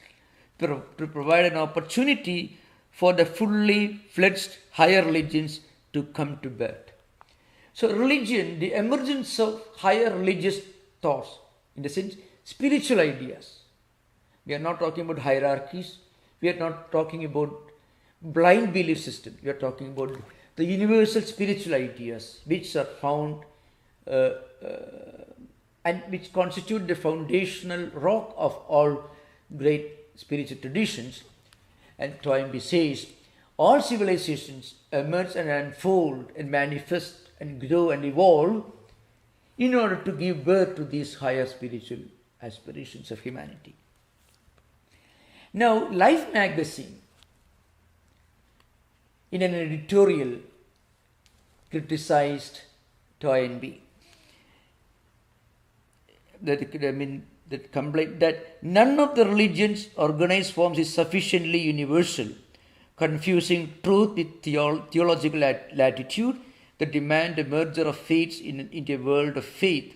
to provide an opportunity for the fully fledged higher religions to come to birth. So religion, the emergence of higher religious thoughts, in the sense spiritual ideas. We are not talking about hierarchies. We are not talking about blind belief system. We are talking about the universal spiritual ideas which are found and which constitute the foundational rock of all great spiritual traditions. And Toynbee says, all civilizations emerge and unfold and manifest and grow and evolve in order to give birth to these higher spiritual aspirations of humanity. Now, Life magazine, in an editorial, criticized Toynbee. That complaint that none of the religion's organized forms is sufficiently universal, confusing truth with theological latitude that demand a merger of faiths into a world of faith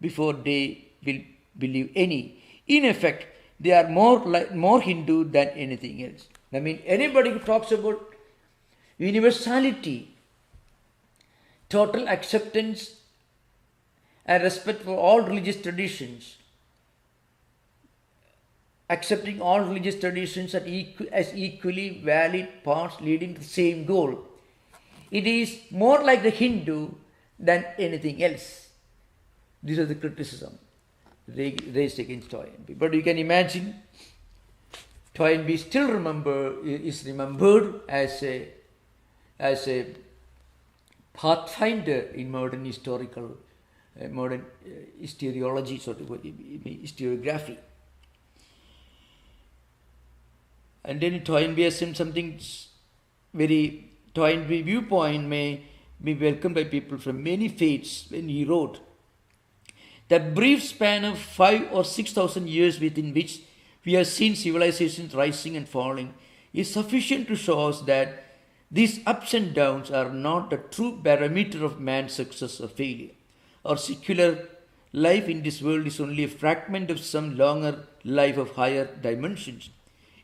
before they will believe any. In effect, they are more Hindu than anything else. Anybody who talks about universality, total acceptance and respect for all religious traditions, accepting all religious traditions as equally valid paths leading to the same goal. It is more like the Hindu than anything else. This is the criticism raised against Toynbee. But you can imagine, Toynbee still is remembered as a pathfinder in modern historiography. And then Toynbee has said something very Toynbee viewpoint may be welcomed by people from many faiths when he wrote, the brief span of 5,000 or 6,000 years within which we have seen civilizations rising and falling is sufficient to show us that these ups and downs are not the true barometer of man's success or failure. Our secular life in this world is only a fragment of some longer life of higher dimensions.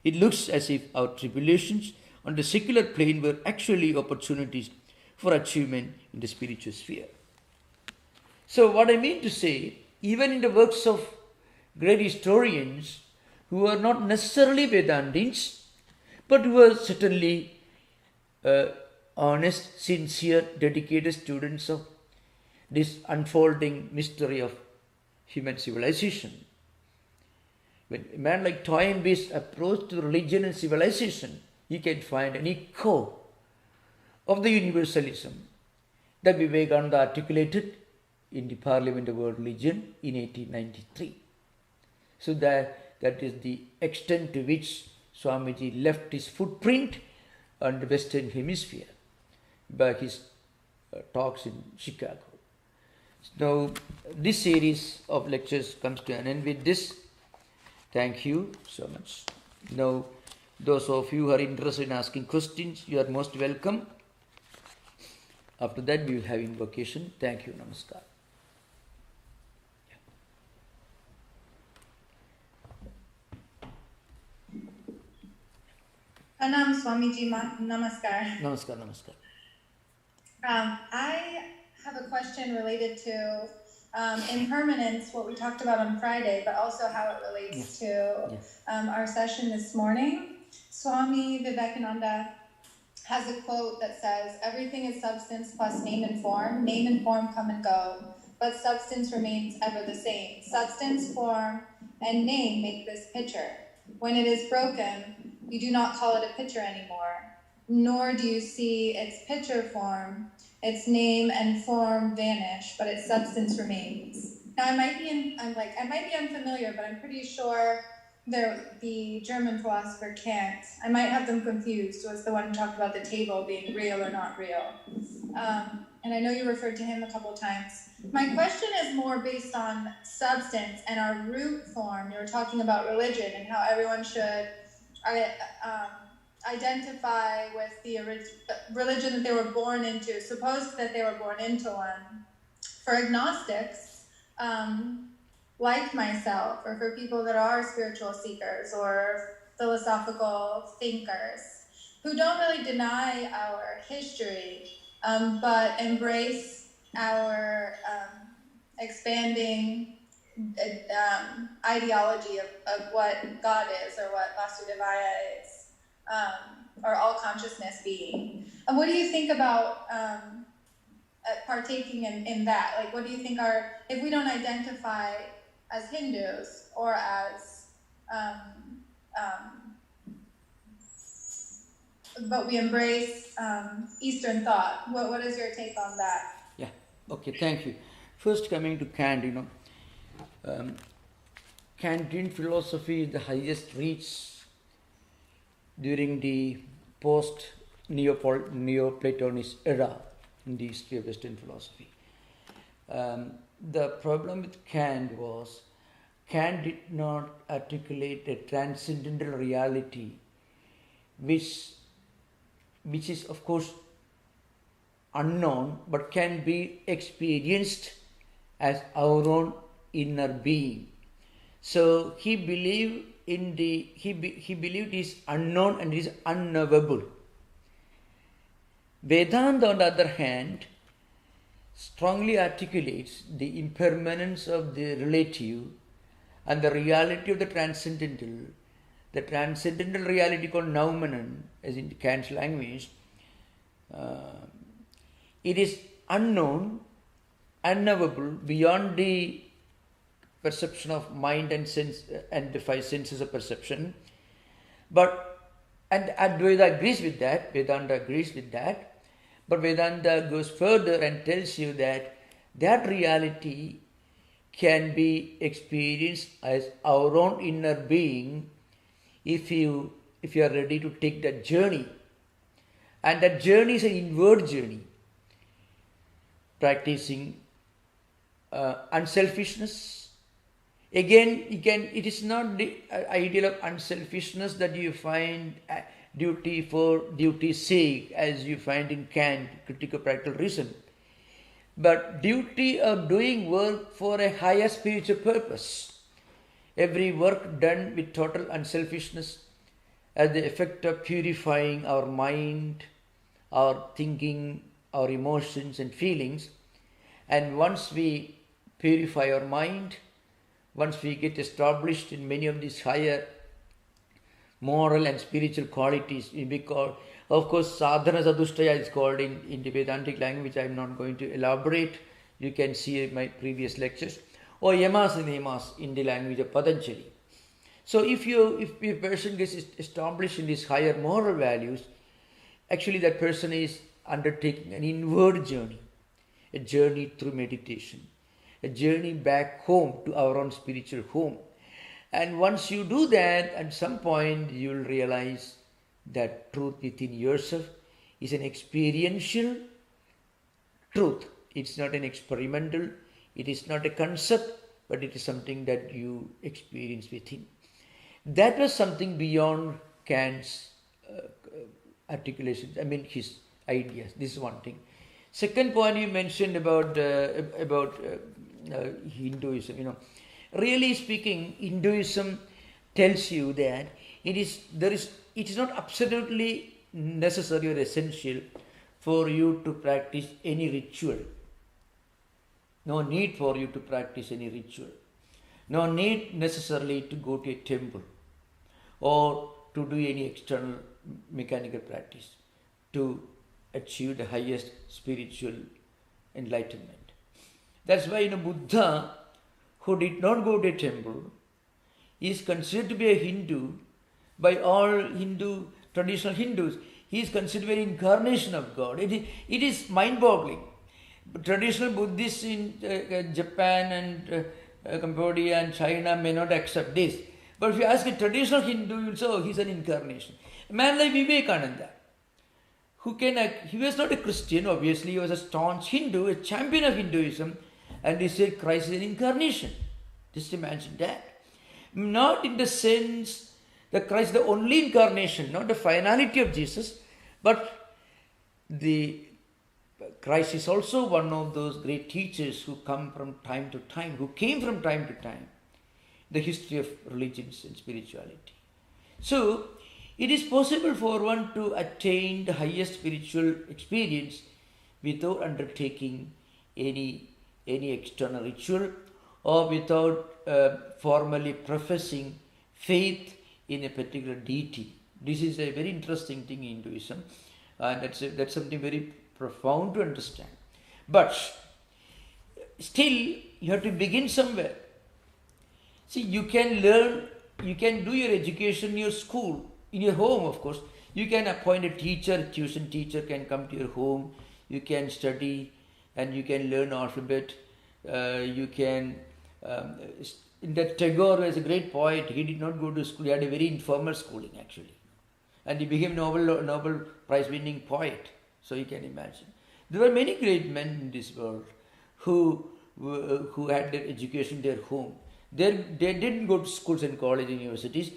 It looks as if our tribulations on the secular plane were actually opportunities for achievement in the spiritual sphere. So what I mean to say, even in the works of great historians who are not necessarily Vedantins, but who are certainly honest, sincere, dedicated students of this unfolding mystery of human civilization. When a man like Toynbee's approach to religion and civilization, you can find an echo of the universalism that Vivekananda articulated in the Parliament of World Religion in 1893. So that is the extent to which Swamiji left his footprint on the Western Hemisphere by his talks in Chicago. Now, this series of lectures comes to an end with this. Thank you so much. Now, those of you who are interested in asking questions, you are most welcome. After that, we will have invocation. Thank you. Namaskar. Anam Swamiji, namaskar. Namaskar, namaskar. I have a question related to impermanence, what we talked about on Friday, but also how it relates to our session this morning. Swami Vivekananda has a quote that says, "Everything is substance plus name and form. Name and form come and go, but substance remains ever the same. Substance, form, and name make this picture. When it is broken, you do not call it a picture anymore, nor do you see its picture form, its name and form vanish, but its substance remains." Now, I might be unfamiliar, but I'm pretty sure the German philosopher Kant, I might have them confused, was the one who talked about the table being real or not real. And I know you referred to him a couple times. My question is more based on substance and our root form. You were talking about religion and how everyone should identify with the religion that they were born into, suppose that they were born into one. For agnostics, like myself, or for people that are spiritual seekers or philosophical thinkers, who don't really deny our history, but embrace our expanding ideology of what God is, or what Vasudevaya is, or all consciousness being. And what do you think about partaking in that? Like, what do you think if we don't identify as Hindus or as, but we embrace Eastern thought, what is your take on that? Yeah, okay, thank you. First, coming to Kant, Kantian philosophy is the highest reach during the post-Neoplatonist era in the history of Western philosophy. The problem with Kant was Kant did not articulate a transcendental reality which is of course unknown but can be experienced as our own inner being. So he believed he believed it is unknown and it is unknowable. Vedanta, on the other hand, strongly articulates the impermanence of the relative and the reality of the transcendental reality called noumenon, as in Kant's language. It is unknown, unknowable, beyond the perception of mind and sense and the five senses of perception. And Advaita agrees with that, Vedanta agrees with that, but Vedanta goes further and tells you that reality can be experienced as our own inner being if you are ready to take that journey. And that journey is an inward journey, practicing unselfishness. Again, it is not the ideal of unselfishness that you find duty for duty's sake, as you find in Kant, Critique of Practical Reason, but duty of doing work for a higher spiritual purpose. Every work done with total unselfishness as the effect of purifying our mind, our thinking, our emotions and feelings. And once we purify our mind, once we get established in many of these higher moral and spiritual qualities, we become, of course, sadhana sadhushtaya is called in the Vedantic language. I am not going to elaborate. You can see my previous lectures. Or yamas and niyamas in the language of Patanjali. So if a person gets established in these higher moral values, actually that person is undertaking an inward journey. a journey through meditation, a journey back home to our own spiritual home. And once you do that, at some point you will realize that truth within yourself is an experiential truth. It's not an experimental, it is not a concept, but it is something that you experience within. That was something beyond Kant's articulations, his ideas. This is one thing. Second point you mentioned about Hinduism. Really speaking, Hinduism tells you that it is not absolutely necessary or essential for you to practice any ritual. No need for you to practice any ritual. No need necessarily to go to a temple or to do any external mechanical practice to achieve the highest spiritual enlightenment. That's why Buddha, who did not go to a temple, is considered to be a Hindu by all traditional Hindus. He is considered an incarnation of God. It is mind-boggling. Traditional Buddhists in Japan and Cambodia and China may not accept this. But if you ask a traditional Hindu, you will say, oh, he's an incarnation. A man like Vivekananda, he was not a Christian, obviously, he was a staunch Hindu, a champion of Hinduism, and he said Christ is an incarnation. Just imagine that. Not in the sense that Christ is the only incarnation, not the finality of Jesus, but Christ is also one of those great teachers who came from time to time, the history of religions and spirituality. So, it is possible for one to attain the highest spiritual experience without undertaking any external ritual or without formally professing faith in a particular deity. This is a very interesting thing in Hinduism, and that's something very profound to understand. But still, you have to begin somewhere. See, you can learn, you can do your education in your school, in your home, of course. You can appoint a teacher, tuition teacher can come to your home. You can study and you can learn alphabet. You can, in that Tagore was a great poet. He did not go to school. He had a very informal schooling actually. And he became Nobel Prize winning poet. So you can imagine. There were many great men in this world who had their education in their home. They didn't go to schools and colleges and universities.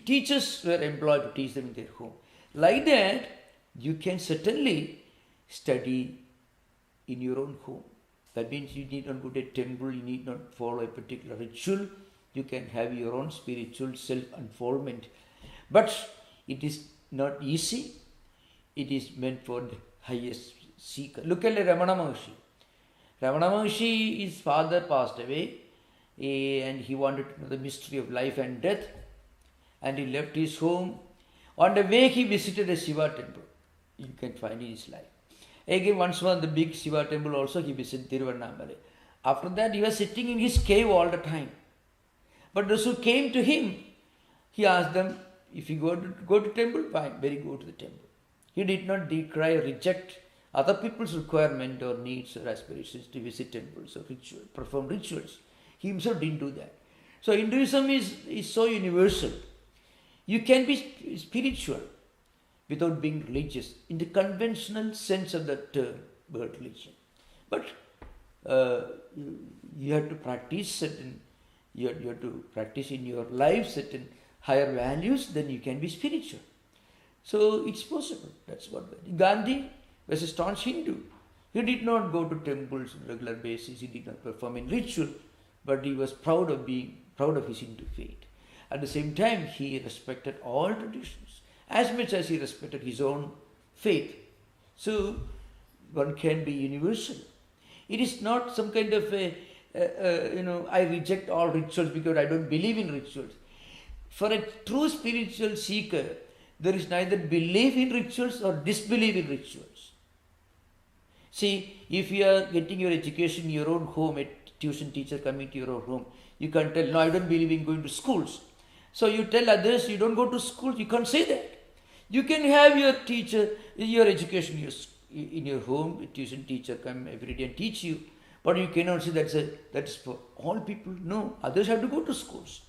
Teachers were employed to teach them in their home. Like that, you can certainly study in your own home. That means you need not go to a temple, you need not follow a particular ritual. You can have your own spiritual self-unfoldment. But it is not easy. It is meant for the highest seeker. Look at Ramana Maharshi. Ramana Maharshi, his father passed away and he wanted to know the mystery of life and death. And he left his home. On the way, he visited a Shiva temple. You can find in his life. Again, once more, the big Shiva temple also, he visited Tiruvannamalai. After that, he was sitting in his cave all the time. But those who came to him, he asked them, if you go to temple, fine, very go to the temple. He did not decry or reject other people's requirement or needs or aspirations to visit temples or perform rituals. He himself didn't do that. So Hinduism is so universal. You can be spiritual without being religious in the conventional sense of the term, word religion. But you have to practice you have to practice in your life certain higher values, then you can be spiritual. So it's possible. That's what Gandhi was a staunch Hindu. He did not go to temples on a regular basis. He did not perform in ritual, but he was proud of his Hindu faith. At the same time, he respected all traditions as much as he respected his own faith. So one can be universal. It is not some kind of I reject all rituals because I don't believe in rituals. For a true spiritual seeker, there is neither belief in rituals or disbelief in rituals. See, if you are getting your education in your own home, a tuition teacher coming to your own home, you can't tell, no, I don't believe in going to schools. So you tell others, you don't go to school, you can't say that. You can have your teacher, your education in your home, a tuition teacher come every day and teach you, but you cannot say that's for all people. No, others have to go to schools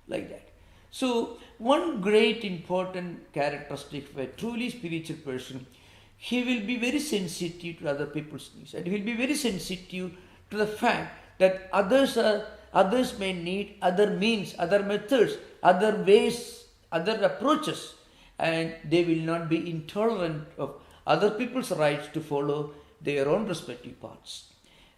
like that. So one great important characteristic of a truly spiritual person, he will be very sensitive to other people's needs, and he will be very sensitive to the fact that others may need other means, other methods, other ways, other approaches, and they will not be intolerant of other people's rights to follow their own respective paths.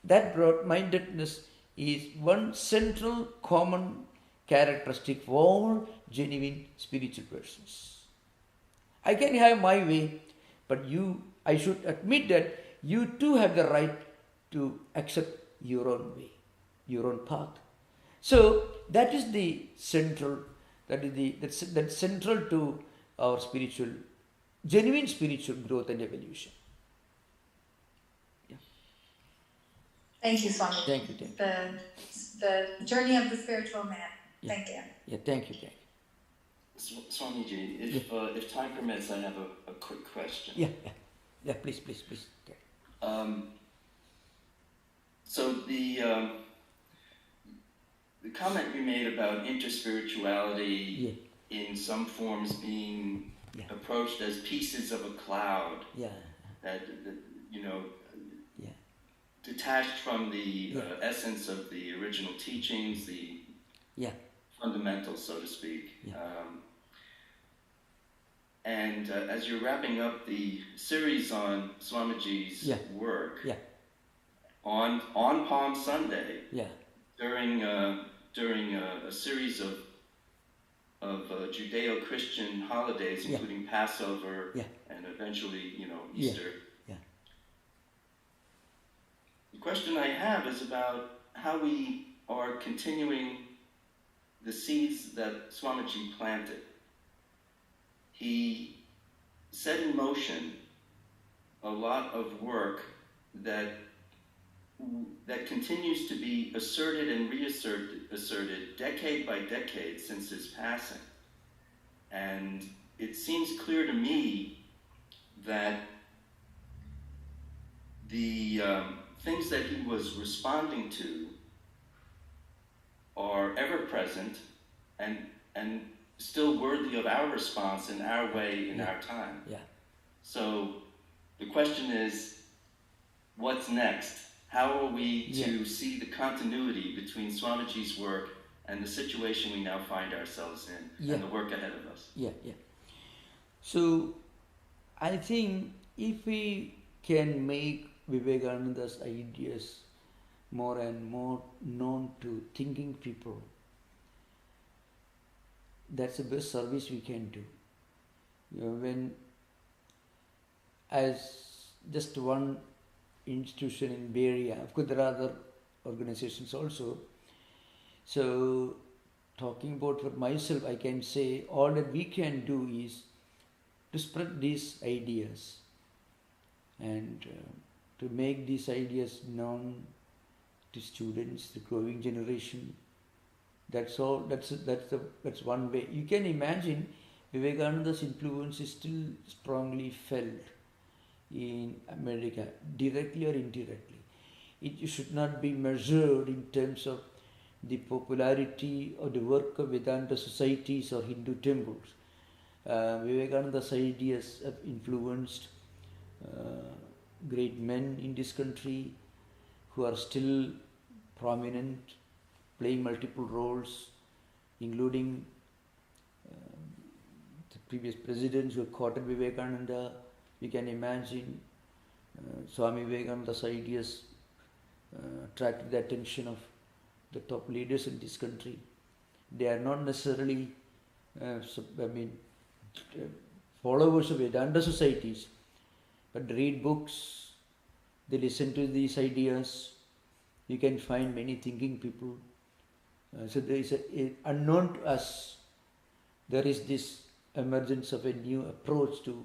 That broad-mindedness is one central common characteristic of all genuine spiritual persons. I can have my way, but I should admit that you too have the right to accept your own way, your own path. So that is the central, that's central to our genuine spiritual growth and evolution. Yeah. Thank you, Swami. Thank you. The journey of the spiritual man. Yeah. Thank you. Yeah, thank you. Swamiji, if time permits, I have a quick question. Yeah, please. So the comment you made about interspirituality in some forms being approached as pieces of a cloud, that detached from the essence of the original teachings, the fundamentals, so to speak. And as you're wrapping up the series on Swamiji's work, on Palm Sunday, during a series of Judeo-Christian holidays, including Passover and eventually, Easter. The question I have is about how we are continuing the seeds that Swamiji planted. He set in motion a lot of work that continues to be asserted and reasserted decade by decade since his passing. And it seems clear to me that the things that he was responding to are ever present and still worthy of our response in our way, in our time. So the question is, what's next? How are we to see the continuity between Swamiji's work and the situation we now find ourselves in and the work ahead of us? So I think if we can make Vivekananda's ideas more and more known to thinking people, that's the best service we can do. When, as just one institution in Bay Area, of course there are other organizations also. So talking about for myself, I can say all that we can do is to spread these ideas and to make these ideas known to students, the growing generation. That's all. That's one way. You can imagine Vivekananda's influence is still strongly felt in America, directly or indirectly. It should not be measured in terms of the popularity of the work of Vedanta societies or Hindu temples. Vivekananda's ideas have influenced great men in this country who are still prominent, playing multiple roles, including the previous presidents who have quoted Vivekananda. We can imagine Swami Vivekananda's ideas attracted the attention of the top leaders in this country. They are not necessarily followers of Vedanta societies, but they read books, they listen to these ideas. You can find many thinking people. So there is unknown to us, there is this emergence of a new approach to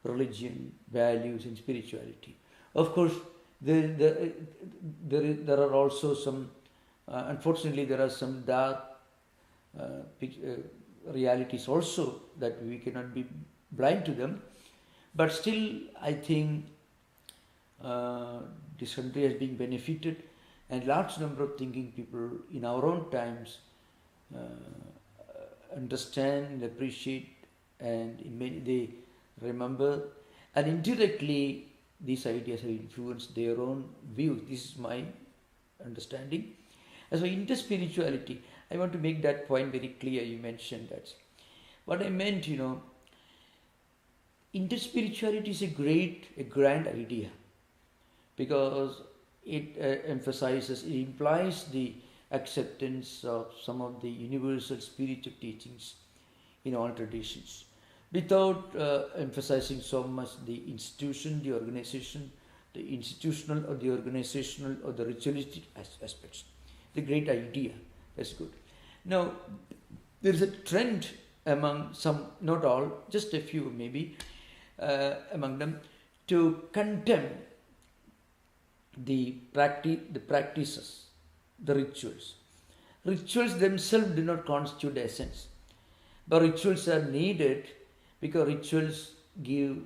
religion, values and spirituality. Of course, there are also some, unfortunately there are some dark realities also that we cannot be blind to them. But still, I think this country has been benefited, and large number of thinking people in our own times understand and appreciate, and in many they remember, and indirectly these ideas have influenced their own views. This is my understanding. As for interspirituality, I want to make that point very clear. You mentioned that. What I meant, interspirituality is a grand idea, because it emphasizes, it implies the acceptance of some of the universal spiritual teachings in all traditions, without emphasizing so much the institution, the organization, the institutional or the organizational or the ritualistic aspects. The great idea, that's good. Now, there is a trend among some, not all, just a few maybe, among them, to condemn the practices, the rituals. Rituals themselves do not constitute the essence, but rituals are needed because rituals give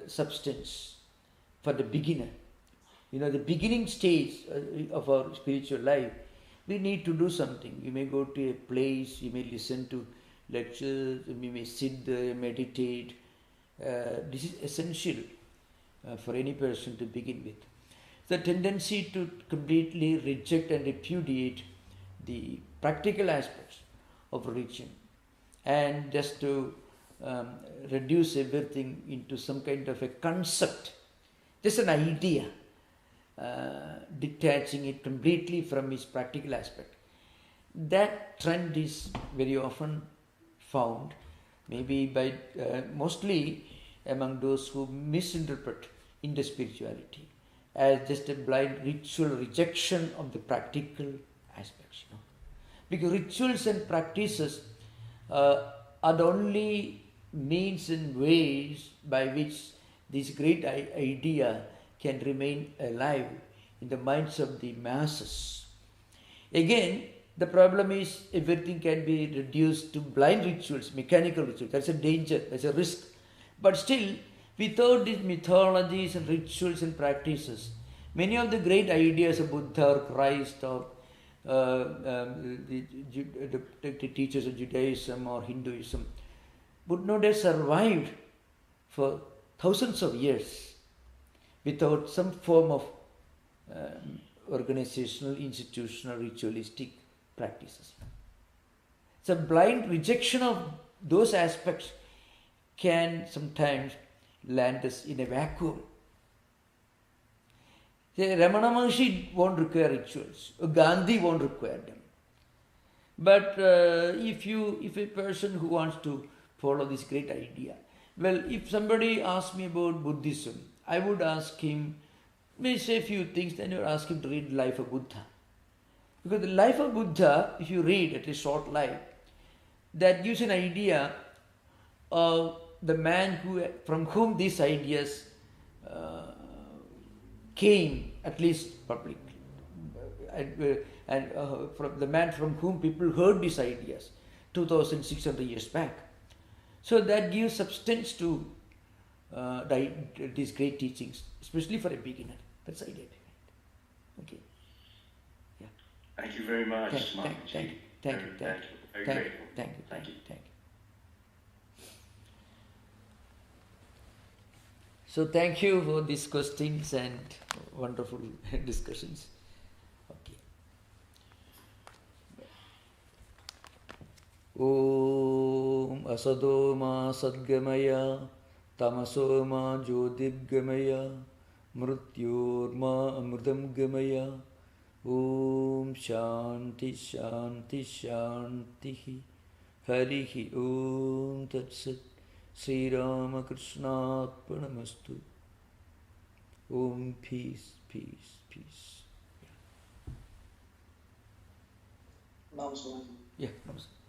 substance for the beginner. The beginning stage of our spiritual life, we need to do something. You may go to a place, you may listen to lectures, you may sit there, meditate. This is essential for any person to begin with. The tendency to completely reject and repudiate the practical aspects of religion and just to reduce everything into some kind of a concept, just an idea, detaching it completely from its practical aspect. That trend is very often found, maybe by mostly among those who misinterpret interspirituality as just a blind ritual rejection of the practical aspects. Because rituals and practices are the only means and ways by which this great idea can remain alive in the minds of the masses. Again, the problem is everything can be reduced to blind rituals, mechanical rituals. That's a danger, that's a risk. But still, without these mythologies and rituals and practices, many of the great ideas of Buddha or Christ or the teachers of Judaism or Hinduism would not have survived for thousands of years without some form of organizational, institutional, ritualistic practices. So blind rejection of those aspects can sometimes land us in a vacuum. Ramana Maharshi won't require rituals. Gandhi won't require them. But if a person who wants to follow this great idea, well, if somebody asks me about Buddhism, I would ask him, may say a few things, then you ask him to read the life of Buddha. Because the life of Buddha, if you read at a short life, that gives an idea of the man from whom these ideas came, at least publicly, and from the man from whom people heard these ideas 2,600 years back. So that gives substance to these great teachings, especially for a beginner. That's the idea. Okay. Yeah. Thank you very much. Thank you. Very grateful. Thank you. So thank you for these questions and wonderful discussions. Okay. Om Asadoma Sadgamaya Tamasoma Jyotirgamaya Mrityorma Amritam Gamaya Om Shanti Shanti Shanti Harihi Om Tat Sat Sri Ramakrishnaarpanamastu. Om peace. Namaste. Yeah, namaste.